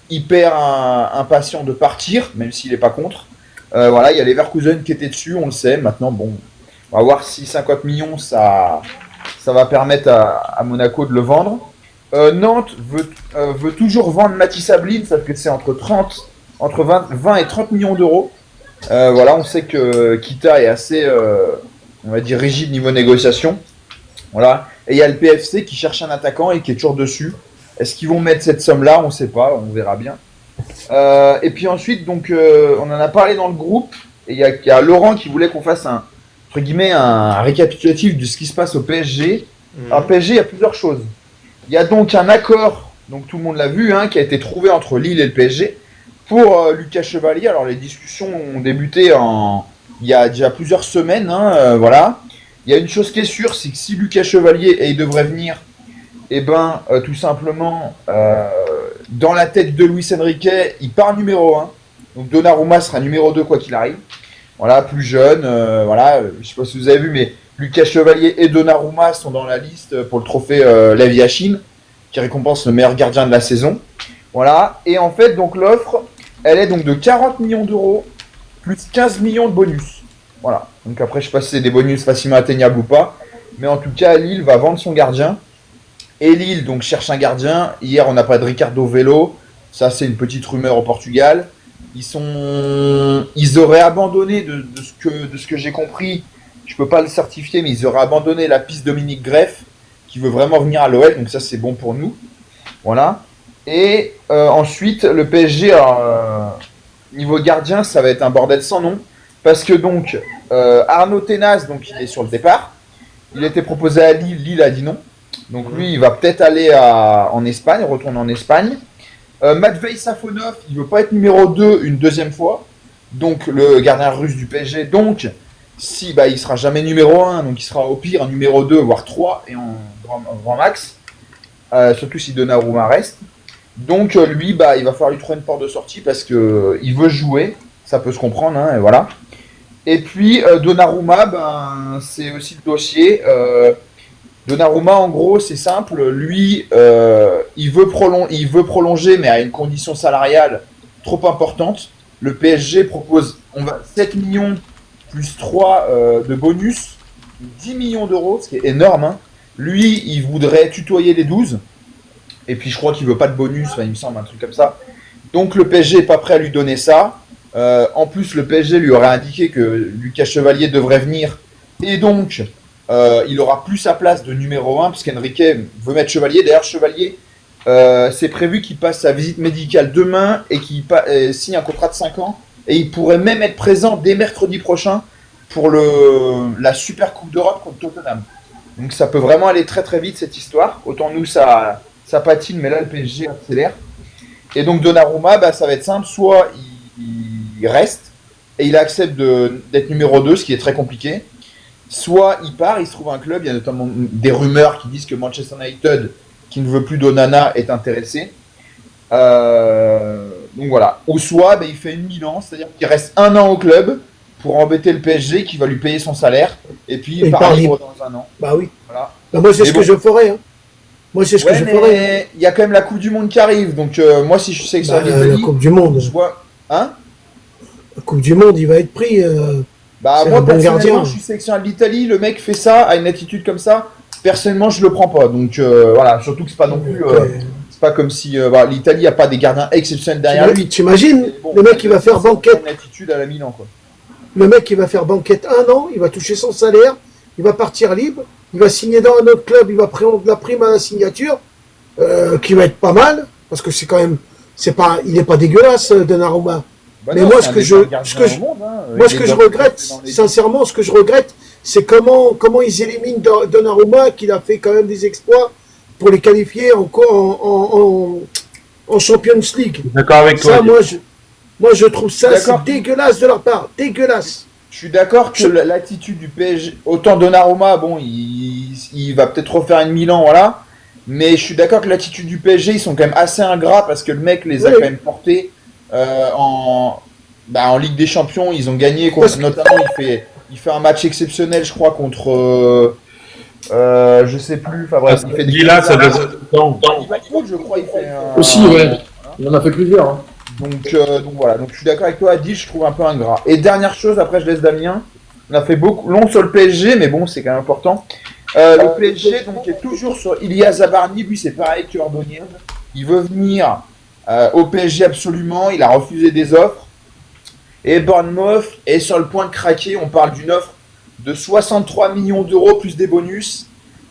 hyper impatient de partir, même s'il n'est pas contre. Voilà, il y a les Leverkusen qui étaient dessus, on le sait. Maintenant, bon, on va voir si 50 millions, ça ça va permettre à Monaco de le vendre. Nantes veut toujours vendre Matisse Ablin, sauf que c'est entre 20 et 30 millions d'euros. Voilà, on sait que Kita est assez, on va dire, rigide niveau négociation. Voilà. Et il y a le PFC qui cherche un attaquant et qui est toujours dessus. Est-ce qu'ils vont mettre cette somme-là? On ne sait pas, on verra bien. Et puis ensuite, donc, on en a parlé dans le groupe. Et il y a Laurent qui voulait qu'on fasse entre guillemets, un récapitulatif de ce qui se passe au PSG. Alors, PSG, il y a plusieurs choses. Il y a donc un accord, donc tout le monde l'a vu, hein, qui a été trouvé entre Lille et le PSG pour Lucas Chevalier. Alors, les discussions ont débuté il y a déjà plusieurs semaines. Hein, voilà. Il y a une chose qui est sûre, c'est que si Lucas Chevalier, et il devrait venir, eh ben, tout simplement, dans la tête de Luis Enrique, il part numéro 1. Donc Donnarumma sera numéro 2 quoi qu'il arrive. Voilà, plus jeune. Voilà, je sais pas si vous avez vu, mais Lucas Chevalier et Donnarumma sont dans la liste pour le trophée Lev Yashin, qui récompense le meilleur gardien de la saison. Voilà. Et en fait, donc l'offre, elle est donc de 40 millions d'euros, plus 15 millions de bonus. Voilà. Donc après, je sais pas si c'est des bonus facilement atteignables ou pas. Mais en tout cas, Lille va vendre son gardien. Et Lille, donc, cherche un gardien. Hier, on n'a pas de Ricardo Velo. Ça, c'est une petite rumeur au Portugal. Ils auraient abandonné, de ce que j'ai compris, je peux pas le certifier, mais ils auraient abandonné la piste Dominique Greff, qui veut vraiment venir à l'OL. Donc ça, c'est bon pour nous. Voilà. Et ensuite, le PSG, niveau gardien, ça va être un bordel sans nom. Parce que donc, Arnaud Tenas, donc, il est sur le départ. Il a été proposé à Lille. Lille a dit non. Donc lui, il va peut-être aller en Espagne, retourner en Espagne. Matvei Safonov, il ne veut pas être numéro 2 une deuxième fois. Donc le gardien russe du PSG. Donc, il ne sera jamais numéro 1, donc il sera au pire numéro 2, voire 3, et en grand max. Surtout si Donnarumma reste. Donc lui, il va falloir lui trouver une porte de sortie parce qu'il veut jouer. Ça peut se comprendre, hein, et voilà. Et puis Donnarumma, c'est aussi le dossier. Donnarumma, en gros, c'est simple. Lui, il veut prolonger, mais à une condition salariale trop importante. Le PSG propose 7 millions plus 3 de bonus, 10 millions d'euros, ce qui est énorme. Hein. Lui, il voudrait tutoyer les 12. Et puis, je crois qu'il veut pas de bonus, il me semble, un truc comme ça. Donc, le PSG n'est pas prêt à lui donner ça. En plus, le PSG lui aurait indiqué que Lucas Chevalier devrait venir. Et donc, il aura plus sa place de numéro 1, parce qu'Enrique veut mettre Chevalier. D'ailleurs, Chevalier, c'est prévu qu'il passe sa visite médicale demain et qu'il signe un contrat de 5 ans. Et il pourrait même être présent dès mercredi prochain pour la Super Coupe d'Europe contre Tottenham. Donc ça peut vraiment aller très très vite cette histoire. Autant nous, ça patine, mais là, le PSG accélère. Et donc Donnarumma, ça va être simple. Soit il reste et il accepte d'être numéro 2, ce qui est très compliqué. Soit il part, il se trouve un club. Il y a notamment des rumeurs qui disent que Manchester United, qui ne veut plus d'Onana, est intéressé. Donc voilà. Ou soit il fait une Milan, c'est-à-dire qu'il reste 1 an au club pour embêter le PSG qui va lui payer son salaire. Et puis il part libre dans 1 an. Bah oui. Voilà. Bah, moi, c'est ce que je ferais. Hein. Moi, c'est ce que je ferais. Il y a quand même la Coupe du Monde qui arrive. Donc moi, si je sais que ça la Coupe du Monde. je vois. Hein? La Coupe du Monde, il va être pris. Moi, bon personnellement, gardien. je suis sélectionné de l'Italie. Le mec fait ça, a une attitude comme ça. Personnellement, je le prends pas. Donc voilà, surtout que c'est pas non plus. C'est pas comme si l'Italie a pas des gardiens exceptionnels derrière lui. T'imagines, le mec qui va faire banquette. Une attitude à la Milan, quoi. Le mec qui va faire banquette 1 an, il va toucher son salaire, il va partir libre, il va signer dans un autre club, il va prendre la prime à la signature, qui va être pas mal, parce que c'est quand même, il est pas dégueulasse, Donnarumma. Mais moi, ce que je regrette, sincèrement, c'est comment ils éliminent Donnarumma, qu'il a fait quand même des exploits pour les qualifier encore en Champions League. D'accord avec toi. Ça, moi, je trouve ça c'est dégueulasse de leur part, dégueulasse. Je suis d'accord que l'attitude du PSG, autant Donnarumma, il va peut-être refaire une Milan, voilà. Mais je suis d'accord que l'attitude du PSG, ils sont quand même assez ingrats parce que le mec les a quand même portés en Ligue des Champions. Ils ont gagné contre, notamment il fait un match exceptionnel, je crois, contre je sais plus. Enfin bref, il fait des là, ça doit être je crois, il fait aussi, ouais. Il en a fait plusieurs. Hein. Donc voilà, donc je suis d'accord avec toi, Adi, je trouve un peu ingrat. Et dernière chose, après je laisse Damien, on a fait beaucoup long sur le PSG, mais bon, c'est quand même important. Le PSG donc, est toujours sur Ilya Zabarny. Lui, c'est pareil que Ordonez. Il veut venir au PSG absolument. Il a refusé des offres. Et Bournemouth est sur le point de craquer. On parle d'une offre de 63 millions d'euros plus des bonus.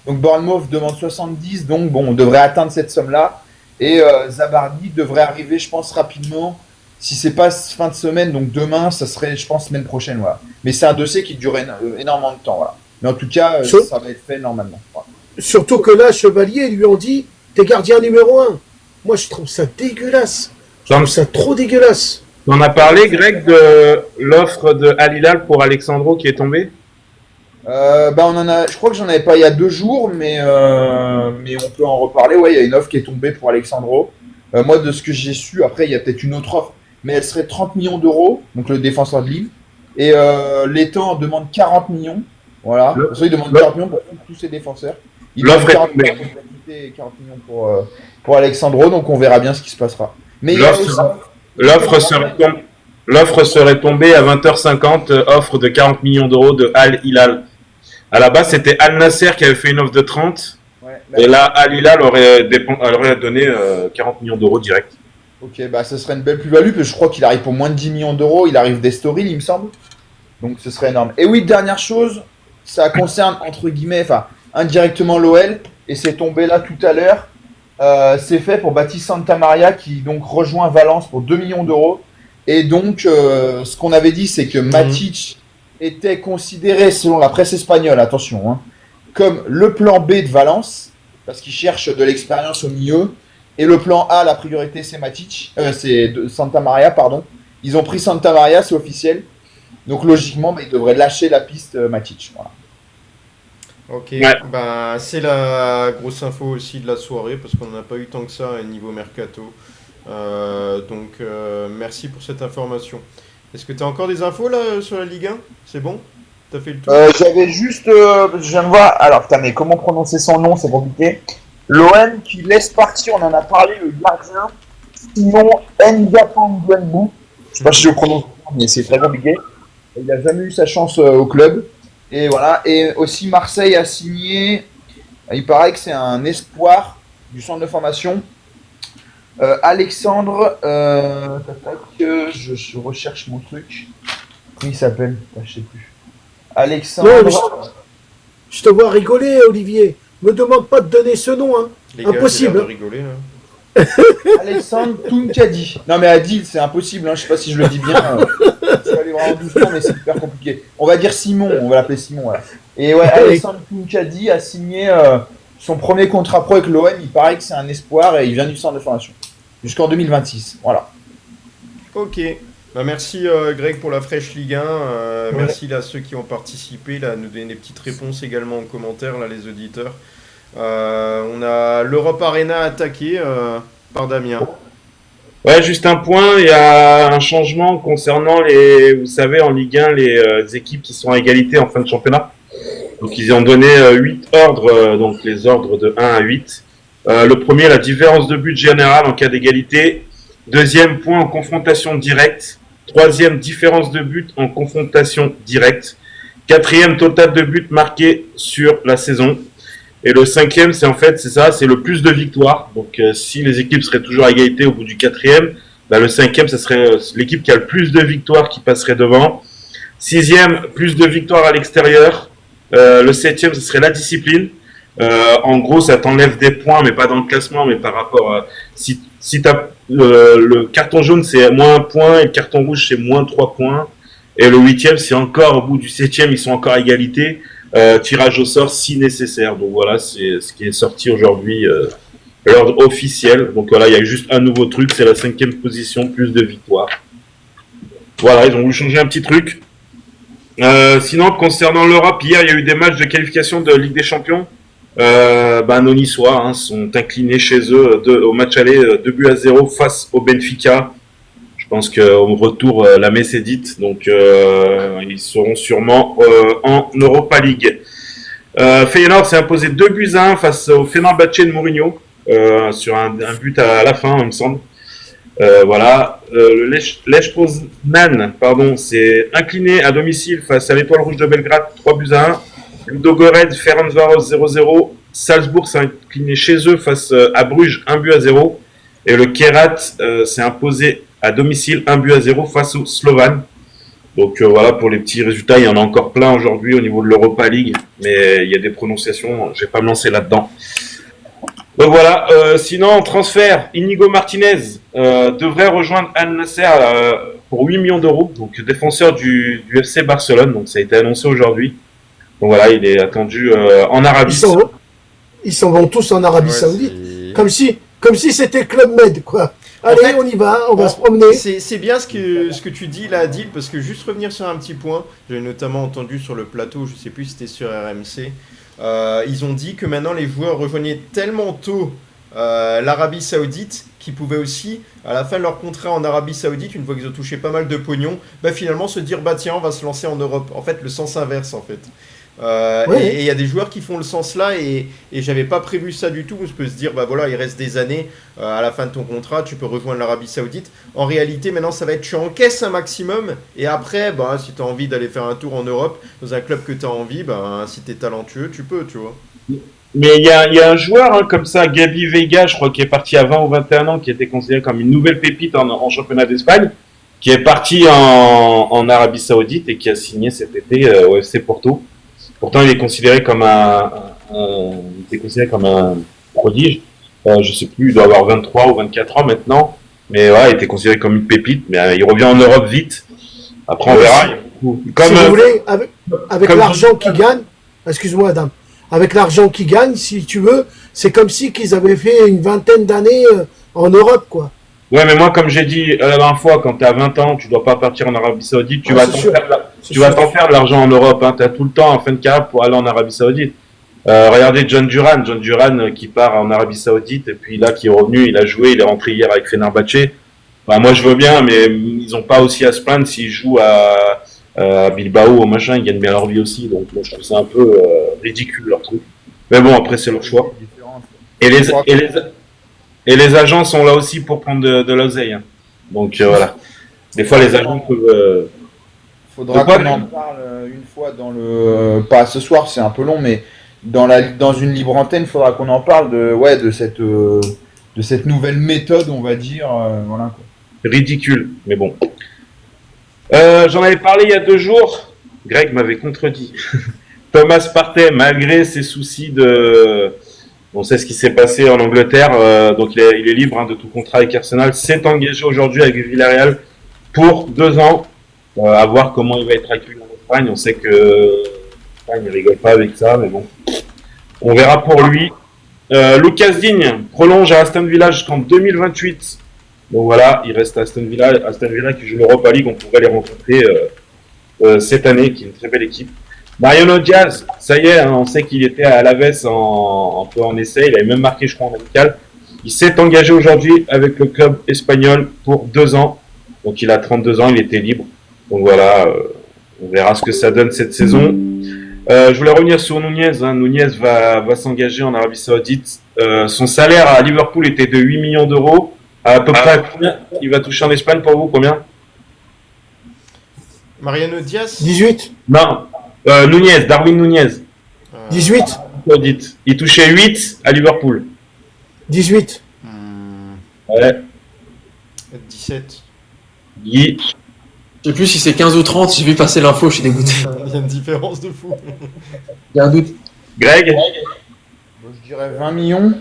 Donc Bournemouth demande 70. Donc bon, on devrait atteindre cette somme-là. Et Zabarny devrait arriver, je pense, rapidement. Si c'est pas fin de semaine, donc demain, ça serait, je pense, semaine prochaine. Voilà. Mais c'est un dossier qui dure énormément de temps. Voilà. Mais en tout cas, ça va être fait normalement. Voilà. Surtout que là, Chevalier, ils lui ont dit, t'es gardien numéro 1. Moi, je trouve ça dégueulasse. Je trouve ça trop dégueulasse. On a parlé, Greg, de l'offre de Al Hilal pour Alexandro qui est tombée. Je crois que j'en avais pas il y a 2 jours, mais on peut en reparler. Ouais, il y a une offre qui est tombée pour Alexandro. Moi, de ce que j'ai su, après, il y a peut-être une autre offre, mais elle serait 30 millions d'euros, donc le défenseur de Lille. Et l'Étang demande 40 millions. Voilà. Il demande 40 millions pour tous ses défenseurs. Il demande 40 millions pour Alexandro, donc on verra bien ce qui se passera. Mais l'offre serait tombée à 20h50, offre de 40 millions d'euros de Al Hilal. À la base, c'était Al Nasser qui avait fait une offre de 30. Ouais, et là, Al Hilal aurait donné 40 millions d'euros direct. Ok, ce serait une belle plus-value, parce que je crois qu'il arrive pour moins de 10 millions d'euros. Il arrive d'Estoril, il me semble. Donc ce serait énorme. Et oui, dernière chose, ça concerne entre guillemets, indirectement l'OL, et c'est tombé là tout à l'heure. C'est fait pour Baptiste Santamaria qui donc rejoint Valence pour 2 millions d'euros. Et donc, ce qu'on avait dit, c'est que Matic était considéré, selon la presse espagnole, attention, comme le plan B de Valence, parce qu'il cherche de l'expérience au milieu. Et le plan A, la priorité, c'est c'est Santamaria, pardon. Ils ont pris Santamaria, c'est officiel. Donc logiquement, ils devraient lâcher la piste Matic. Voilà. Ok, ouais. C'est la grosse info aussi de la soirée, parce qu'on n'a pas eu tant que ça au niveau mercato. Merci pour cette information. Est-ce que tu as encore des infos là sur la Ligue 1 ? C'est bon ? T'as fait le tour ? J'avais juste, je viens de voir, alors putain, mais comment prononcer son nom, c'est compliqué. L'OM qui laisse partir, on en a parlé, le gardien Simon Ndiapangwembu. Je sais pas si je le prononce, mais c'est très compliqué. Il n'a jamais eu sa chance au club. Et voilà. Et aussi Marseille a signé, il paraît que c'est un espoir du centre de formation. Alexandre, je recherche mon truc. Comment il s'appelle ? Je sais plus. Alexandre. Non, je te vois rigoler, Olivier. Me demande pas de donner ce nom, hein. Les gars, impossible. De rigoler, là. Alexandre Tounkadi. Non mais Adil, c'est impossible, je sais pas si je le dis bien. Je vais aller vraiment doucement, mais c'est super compliqué. On va dire Simon, on va l'appeler Simon. Voilà. Et ouais, Alexandre Tounkadi a signé son premier contrat pro avec l'OM. Il paraît que c'est un espoir et il vient du centre de formation. Jusqu'en 2026. Voilà. Ok. Merci Greg pour la fraîche Ligue 1. Merci à ceux qui ont participé, là, à nous donner des petites réponses également en commentaire, là, les auditeurs. On a l'Europe Arena attaqué par Damien. Ouais, juste un point, il y a un changement concernant vous savez, en Ligue 1, les équipes qui sont à égalité en fin de championnat. Donc ils ont donné 8 ordres, donc les ordres de 1 à 8. Le premier, la différence de but générale en cas d'égalité. Deuxième, point en confrontation directe. Troisième, différence de but en confrontation directe. Quatrième, total de buts marqués sur la saison. Et le cinquième, c'est le plus de victoires. Donc si les équipes seraient toujours à égalité au bout du quatrième, le cinquième, ce serait l'équipe qui a le plus de victoires qui passerait devant. Sixième, plus de victoires à l'extérieur. Le septième, ce serait la discipline. En gros, ça t'enlève des points, mais pas dans le classement, mais par rapport à... Si t'as le carton jaune, c'est moins 1 point, et le carton rouge, c'est moins 3 points. Et le huitième, c'est encore, au bout du septième, ils sont encore à égalité. Tirage au sort si nécessaire. Donc voilà, c'est ce qui est sorti aujourd'hui, l'ordre officiel. Donc voilà, il y a juste un nouveau truc, c'est la 5e position, plus de victoires. Voilà, ils ont voulu changer un petit truc. Sinon, concernant l'Europe, hier, il y a eu des matchs de qualification de Ligue des Champions. Nos Niçois sont inclinés chez eux au match aller 2-0 face au Benfica. Je pense qu'au retour, la messe est dite. Donc, ils seront sûrement en Europa League. Feyenoord s'est imposé 2-1 face au Fenerbahçe de Mourinho sur un but à la fin, il me semble. Voilà. Le Lech Poznan, s'est incliné à domicile face à l'Étoile Rouge de Belgrade 3-1. Ludogorets, Ferencváros 0-0. Salzbourg s'est incliné chez eux face à Bruges 1-0. Et le Kerat s'est imposé à domicile 1-0 face aux Slovènes. Donc voilà, pour les petits résultats, il y en a encore plein aujourd'hui au niveau de l'Europa League. Mais il y a des prononciations, je vais pas me lancer là-dedans. Donc voilà, sinon en transfert, Inigo Martinez devrait rejoindre Al Nasser pour 8 millions d'euros, donc défenseur du FC Barcelone, donc ça a été annoncé aujourd'hui. Donc voilà, il est attendu en Arabie. Ils s'en vont tous en Arabie Saoudite, comme si c'était Club Med, quoi. Allez, en fait, on y va, on va se promener. C'est bien ce que tu dis là, Adil, parce que juste revenir sur un petit point, j'ai notamment entendu sur le plateau, je sais plus si c'était sur RMC, ils ont dit que maintenant les joueurs rejoignaient tellement tôt l'Arabie Saoudite qu'ils pouvaient aussi, à la fin de leur contrat en Arabie Saoudite, une fois qu'ils ont touché pas mal de pognon, bah finalement se dire bah tiens on va se lancer en Europe. En fait le sens inverse en fait. Et il y a des joueurs qui font le sens là et j'avais pas prévu ça du tout. Je peux se dire bah voilà il reste des années à la fin de ton contrat tu peux rejoindre l'Arabie Saoudite. En réalité maintenant ça va être tu encaisses un maximum et après bah si tu as envie d'aller faire un tour en Europe dans un club que tu as envie bah si tu es talentueux tu peux tu vois. Mais il y a un joueur comme ça, Gabi Veiga, je crois, qui est parti à 20 ou 21 ans, qui était considéré comme une nouvelle pépite en championnat d'Espagne, qui est parti en Arabie Saoudite et qui a signé cet été au FC Porto. Pourtant, il est considéré comme un prodige. Je sais plus, il doit avoir 23 ou 24 ans maintenant. Mais ouais, il était considéré comme une pépite. Mais il revient en Europe vite. Après, on verra. Si vous voulez, avec l'argent qu'ils gagnent, excuse-moi, Adam, avec l'argent qu'ils gagnent, si tu veux, c'est comme si qu'ils avaient fait une vingtaine d'années en Europe, quoi. Ouais, mais moi, comme j'ai dit la dernière fois, quand tu as 20 ans, tu dois pas partir en Arabie Saoudite, tu vas t'en faire de l'argent en Europe, hein. Tu as tout le temps en fin de carrière pour aller en Arabie Saoudite. Regardez John Duran qui part en Arabie Saoudite, et puis là, qui est revenu, il a joué, il est rentré hier avec Fenerbahçe. Bah, moi, je veux bien, mais ils ont pas aussi à se plaindre s'ils jouent à Bilbao ou machin, ils gagnent bien leur vie aussi, donc moi, je trouve ça un peu ridicule, leur truc. Mais bon, après, c'est leur choix. Et les agents sont là aussi pour prendre de l'oseille. Hein. Donc voilà. Des fois, les agents peuvent. Faudra qu'on en parle une fois dans le. Pas ce soir, c'est un peu long, mais dans une libre antenne, il faudra qu'on en parle de cette nouvelle méthode, on va dire. Voilà, quoi. Ridicule, mais bon. J'en avais parlé il y a 2 jours. Greg m'avait contredit. Thomas Partey, malgré ses soucis de. On sait ce qui s'est passé en Angleterre, donc il est libre de tout contrat avec Arsenal, s'est engagé aujourd'hui avec Villarreal pour 2 ans, à voir comment il va être accueilli en Espagne. On sait que l'Espagne ne rigole pas avec ça, mais bon, on verra pour lui. Lucas Digne prolonge à Aston Villa jusqu'en 2028. Donc voilà, il reste à Aston Villa qui joue l'Europa League, on pourrait les rencontrer cette année, qui est une très belle équipe. Mariano Diaz, ça y est, on sait qu'il était à Alaves en essai, il avait même marqué, je crois, en amical. Il s'est engagé aujourd'hui avec le club espagnol pour 2 ans. Donc il a 32 ans, il était libre. Donc voilà, on verra ce que ça donne cette saison. Je voulais revenir sur Nunez. Nunez va s'engager en Arabie Saoudite. Son salaire à Liverpool était de 8 millions d'euros. À peu près combien il va toucher en Espagne pour vous? Combien? Mariano Diaz 18. Non. Darwin Nunez. 18. Il touchait 8 à Liverpool. 18. Ouais. 17. Guy. Je sais plus si c'est 15 ou 30, j'ai vu passer l'info, je suis dégoûté. Il y a une différence de fou. Il y a un doute. Greg. Je dirais 20 millions.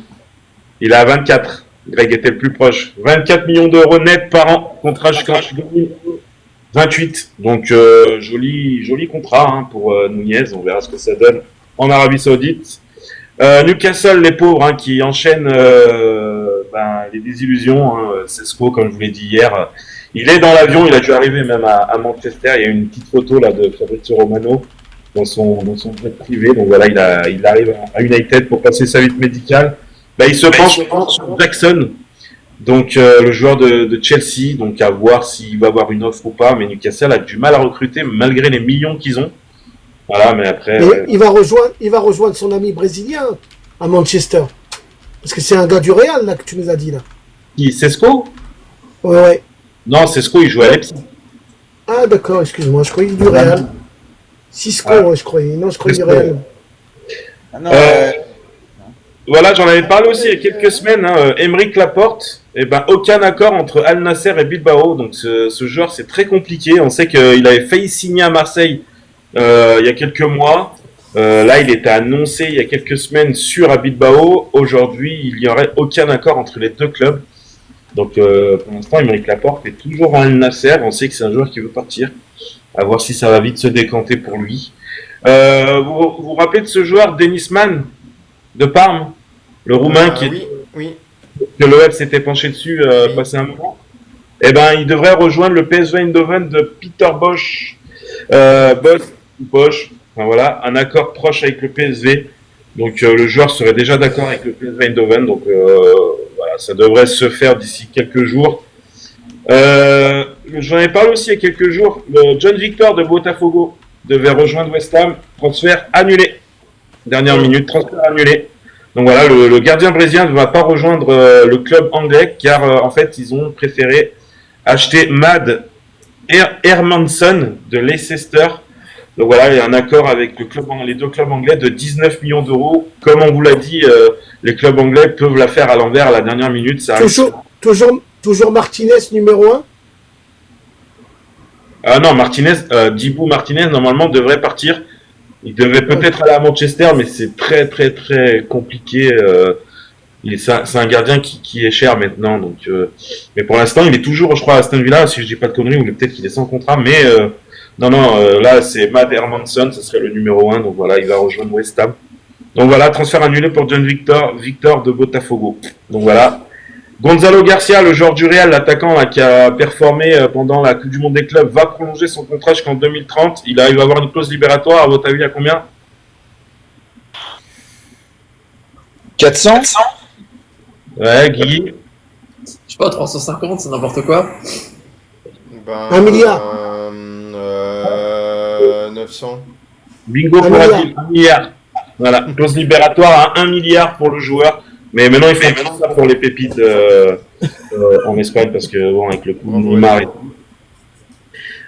Il est à 24. Greg était le plus proche. 24 millions d'euros net par an. Contrat jusqu'en 2028. Donc, joli contrat pour Nunez. On verra ce que ça donne en Arabie Saoudite. Newcastle, les pauvres, qui enchaînent les désillusions. Sesco, comme je vous l'ai dit hier, il est dans l'avion. Il a dû arriver même à Manchester. Il y a une petite photo là de Fabrizio Romano dans son jet privé. Donc voilà, il arrive à United pour passer sa visite médicale. Là, il se penche sur Jackson, donc le joueur de Chelsea, donc à voir s'il va avoir une offre ou pas. Mais Newcastle a du mal à recruter malgré les millions qu'ils ont. Voilà, mais après. Mais il va rejoindre son ami brésilien à Manchester, parce que c'est un gars du Real là que tu nous as dit là. Qui, Sesco? Ouais. Non, Sesco, il joue à Leipzig. Ah d'accord, excuse-moi, je croyais du Real. Cisco, ouais, je croyais. Non, je croyais du Real. Ah non, Voilà, j'en avais parlé aussi il y a quelques semaines. Aymeric Laporte, aucun accord entre Al Nasser et Bilbao. Donc ce joueur, c'est très compliqué. On sait qu'il avait failli signer à Marseille il y a quelques mois. Là, il était annoncé il y a quelques semaines sûr à Bilbao. Aujourd'hui, il n'y aurait aucun accord entre les deux clubs. Donc pour l'instant, Aymeric Laporte est toujours à Al Nasser. On sait que c'est un joueur qui veut partir. À voir si ça va vite se décanter pour lui. Vous rappelez de ce joueur, Denis Mann, de Parme, le Roumain Oui. que l'OL s'était penché dessus passé un moment. Il devrait rejoindre le PSV Eindhoven de Peter Bosz. Bosz, enfin, voilà, un accord proche avec le PSV. Donc le joueur serait déjà d'accord avec le PSV Eindhoven. Donc voilà, ça devrait se faire d'ici quelques jours. J'en ai parlé aussi il y a quelques jours. Le John Victor de Botafogo devait rejoindre West Ham. Transfert annulé. Dernière minute, transfert annulé. Donc voilà, le gardien brésilien ne va pas rejoindre le club anglais car en fait ils ont préféré acheter Mad Hermanson de Leicester. Donc voilà, il y a un accord avec les deux clubs anglais de 19 millions d'euros. Comme on vous l'a dit, les clubs anglais peuvent la faire à l'envers à la dernière minute. Ça Toujours Martinez numéro 1. Ah non, Dibou Martinez, normalement, devrait partir. Il devait peut-être aller à Manchester, mais c'est très, très, très compliqué. C'est un gardien qui est cher maintenant. Donc, mais pour l'instant, il est toujours, je crois, à Aston Villa, si je dis pas de conneries, ou peut-être qu'il est sans contrat. Mais là, c'est Mad Hermanson, ce serait le numéro 1. Donc voilà, il va rejoindre West Ham. Donc voilà, transfert annulé pour John Victor de Botafogo. Donc voilà. Gonzalo Garcia, le joueur du Real, l'attaquant là, qui a performé pendant la Coupe du Monde des clubs, va prolonger son contrat jusqu'en 2030. Il arrive à avoir une clause libératoire. À votre avis, à combien? 400. Ouais, Guy. Je sais pas, 350, c'est n'importe quoi. 1 milliard. 900. Bingo pour Adil, 1 milliard. Voilà, clause libératoire à 1 milliard pour le joueur. Mais maintenant, il fait ça pour les pépites en Espagne parce que, bon, avec le coup de Neymar et tout.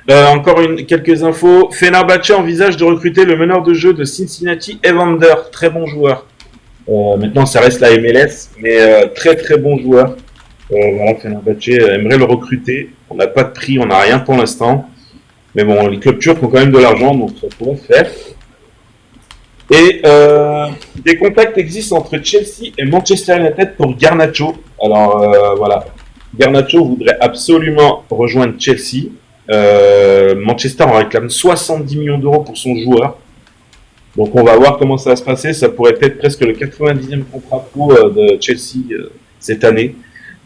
Encore quelques infos. Fenerbahçe envisage de recruter le meneur de jeu de Cincinnati, Evander. Très bon joueur. Maintenant, ça reste la MLS, mais très très bon joueur. Voilà, Fenerbahçe aimerait le recruter. On n'a pas de prix, on n'a rien pour l'instant. Mais bon, les clubs turcs ont quand même de l'argent, donc ça pourrait se faire. Et des contacts existent entre Chelsea et Manchester United pour Garnacho. Alors voilà, Garnacho voudrait absolument rejoindre Chelsea. Manchester en réclame 70 millions d'euros pour son joueur. Donc on va voir comment ça va se passer. Ça pourrait être presque le 90e contrat pro de Chelsea cette année.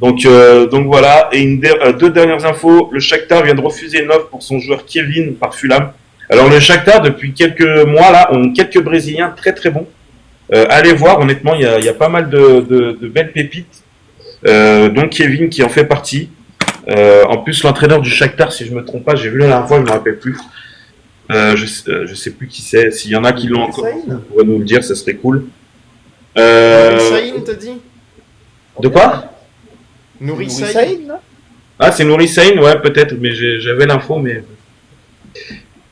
Donc voilà. Et deux dernières infos. Le Shakhtar vient de refuser une offre pour son joueur Kevin par Fulham. Alors le Shakhtar, depuis quelques mois là, ont quelques Brésiliens très très bons. Allez voir, honnêtement, il y a pas mal de belles pépites. Donc Kevin qui en fait partie. En plus, l'entraîneur du Shakhtar, si je me trompe pas, j'ai vu la dernière fois, je me rappelle plus. Je sais plus qui c'est. S'il y en a qui l'ont encore, vous pourrez nous le dire, ça serait cool. Saïn, t'as dit? De quoi? Nouri Saïn. Ah, c'est Nouri Saïn, ouais, peut-être, mais j'avais l'info, mais.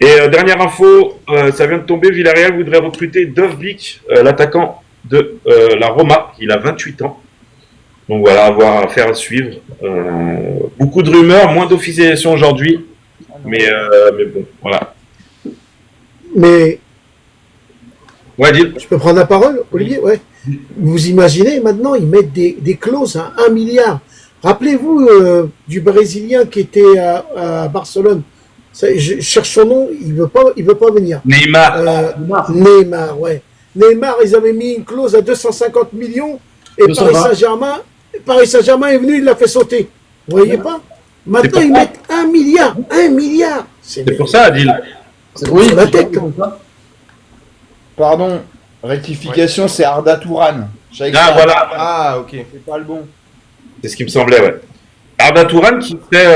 Et dernière info, ça vient de tomber, Villarreal voudrait recruter Dovbyk, l'attaquant de la Roma, il a 28 ans. Donc voilà, affaire à suivre. Beaucoup de rumeurs, moins d'officialisation aujourd'hui, mais bon, voilà. Mais Ouais, dis. je peux prendre la parole, Olivier? Ouais. Vous imaginez, maintenant, ils mettent des clauses à 1 milliard. Rappelez-vous du Brésilien qui était à Barcelone. Je cherche son nom, il veut pas venir. Neymar. Neymar, ouais. Neymar, ils avaient mis une clause à 250 millions et Paris Saint-Germain est venu, il l'a fait sauter. Vous voyez pas? Maintenant, ils mettent 1 milliard. 1 milliard. C'est pour ça, Adil. Oui, sur la tête. Pardon, rectification, c'est Arda Touran. Ah, voilà. Ah, ok. C'est pas le bon. C'est ce qui me semblait, ouais. Arda Touran qui fait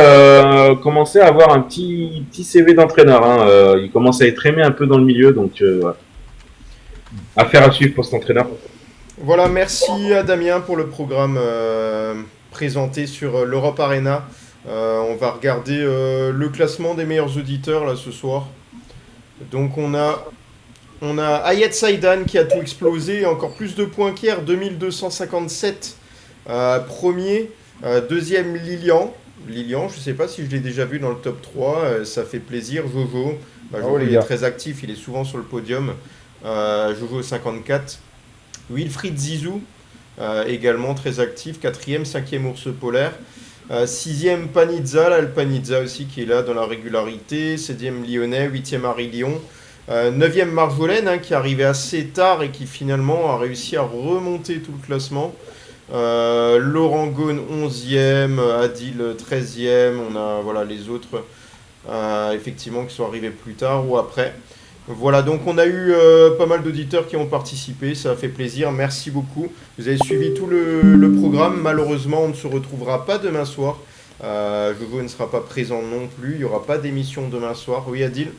commencer à avoir un petit CV d'entraîneur. Hein. Il commence à être aimé un peu dans le milieu, donc voilà. Affaire à suivre pour cet entraîneur. Voilà, merci à Damien pour le programme présenté sur l'Europe Arena. On va regarder le classement des meilleurs auditeurs là ce soir. Donc on a On a Ayet Saïdan qui a tout explosé, encore plus de points qu'hier, 2257 premier. Deuxième Lilian. Lilian, je sais pas si je l'ai déjà vu dans le top 3, ça fait plaisir. Jojo, Jojo les il est gars. très actif, il est souvent sur le podium. Jojo 54. Wilfried Zizou, également très actif. Quatrième, cinquième Ours Polaire. Sixième Panizza, là, le Panizza aussi qui est là dans la régularité. Septième Lyonnais, huitième Harry Lyon. Neuvième Marjolaine qui est arrivé assez tard et qui finalement a réussi à remonter tout le classement. Laurent Ghosn 11e, Adil 13e, on a voilà, les autres effectivement qui sont arrivés plus tard ou après. Voilà, donc on a eu pas mal d'auditeurs qui ont participé, ça a fait plaisir, merci beaucoup. Vous avez suivi tout le programme, malheureusement on ne se retrouvera pas demain soir. Jojo ne sera pas présent non plus, il n'y aura pas d'émission demain soir. Oui Adil?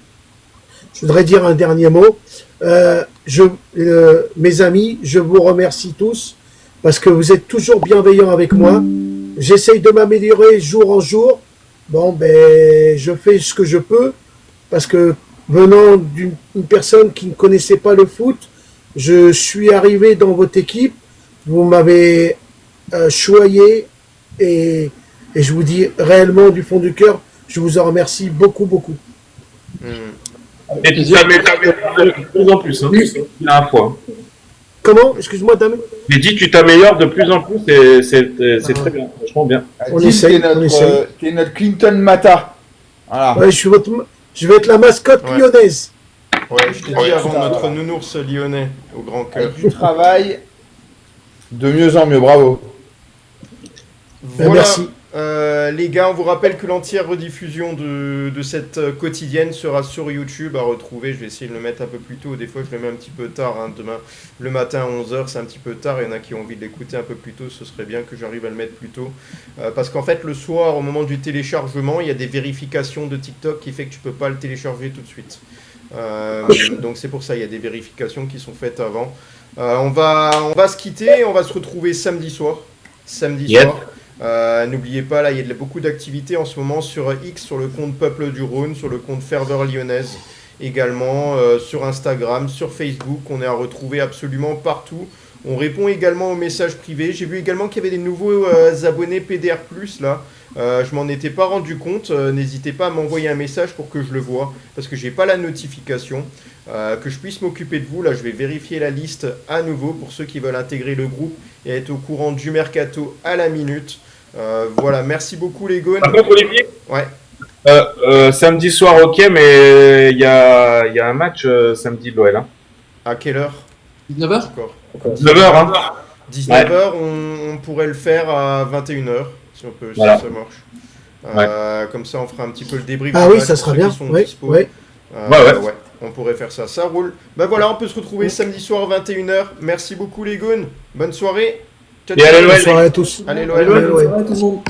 Je voudrais dire un dernier mot. Mes amis, je vous remercie tous parce que vous êtes toujours bienveillants avec moi. J'essaye de m'améliorer jour en jour. Bon, ben, je fais ce que je peux parce que venant d'une personne qui ne connaissait pas le foot, je suis arrivé dans votre équipe. Vous m'avez choyé et je vous dis réellement du fond du cœur, je vous en remercie beaucoup, beaucoup. Et tu t'améliores de plus en plus, hein. La fois. Comment? Excuse-moi, dame. J'ai dit tu t'améliores de plus en plus, c'est très bien, franchement bien. On Adil, essaye, t'es on essaye. t'es notre Clinton Mata. Voilà. Ouais, je vais être la mascotte Ouais. lyonnaise. Ouais, je t'ai dit avant notre nounours lyonnais au grand cœur. Avec du travail de mieux en mieux, bravo. Voilà, Merci. les gars, on vous rappelle que l'entière rediffusion de cette quotidienne sera sur YouTube à retrouver. Je vais essayer de le mettre un peu plus tôt. Des fois, je le mets un petit peu tard. Hein. Demain, le matin à 11h, c'est un petit peu tard. Il y en a qui ont envie de l'écouter un peu plus tôt. Ce serait bien que j'arrive à le mettre plus tôt. Parce qu'en fait, le soir, au moment du téléchargement, il y a des vérifications de TikTok qui fait que tu peux pas le télécharger tout de suite. Donc c'est pour ça, il y a des vérifications qui sont faites avant. On va se quitter. On va se retrouver samedi soir. Samedi Yep. soir. N'oubliez pas, là, il y a beaucoup d'activités en ce moment sur X, sur le compte Peuple du Rhône, sur le compte Ferveur Lyonnaise, également sur Instagram, sur Facebook. On est à retrouver absolument partout. On répond également aux messages privés. J'ai vu également qu'il y avait des nouveaux abonnés PDR+, là. Je m'en étais pas rendu compte. N'hésitez pas à m'envoyer un message pour que je le vois, parce que j'ai pas la notification. Que je puisse m'occuper de vous. Là, je vais vérifier la liste à nouveau pour ceux qui veulent intégrer le groupe et être au courant du mercato à la minute. Voilà, merci beaucoup les Ghosn. Par contre, Olivier, Ouais. samedi soir, ok, mais il y a un match samedi de l'OL. Hein. À quelle heure 19h D'accord. 9h, hein. 19h, on pourrait le faire à 21h, si on peut, Voilà. si ça marche. Comme ça, on fera un petit peu le débrief. Ah du oui, match ça pour sera ceux bien. qui sont Oui, dispo. oui. Ouais. On pourrait faire ça, ça roule. Bah voilà, on peut se retrouver samedi soir à 21h. Merci beaucoup les Ghosn. Bonne soirée. Ciao, Et allez, ciao. l'OL. Bonne soirée à tous. Allez, Allez, l'OL. l'OL. Bonne soirée à tout le monde.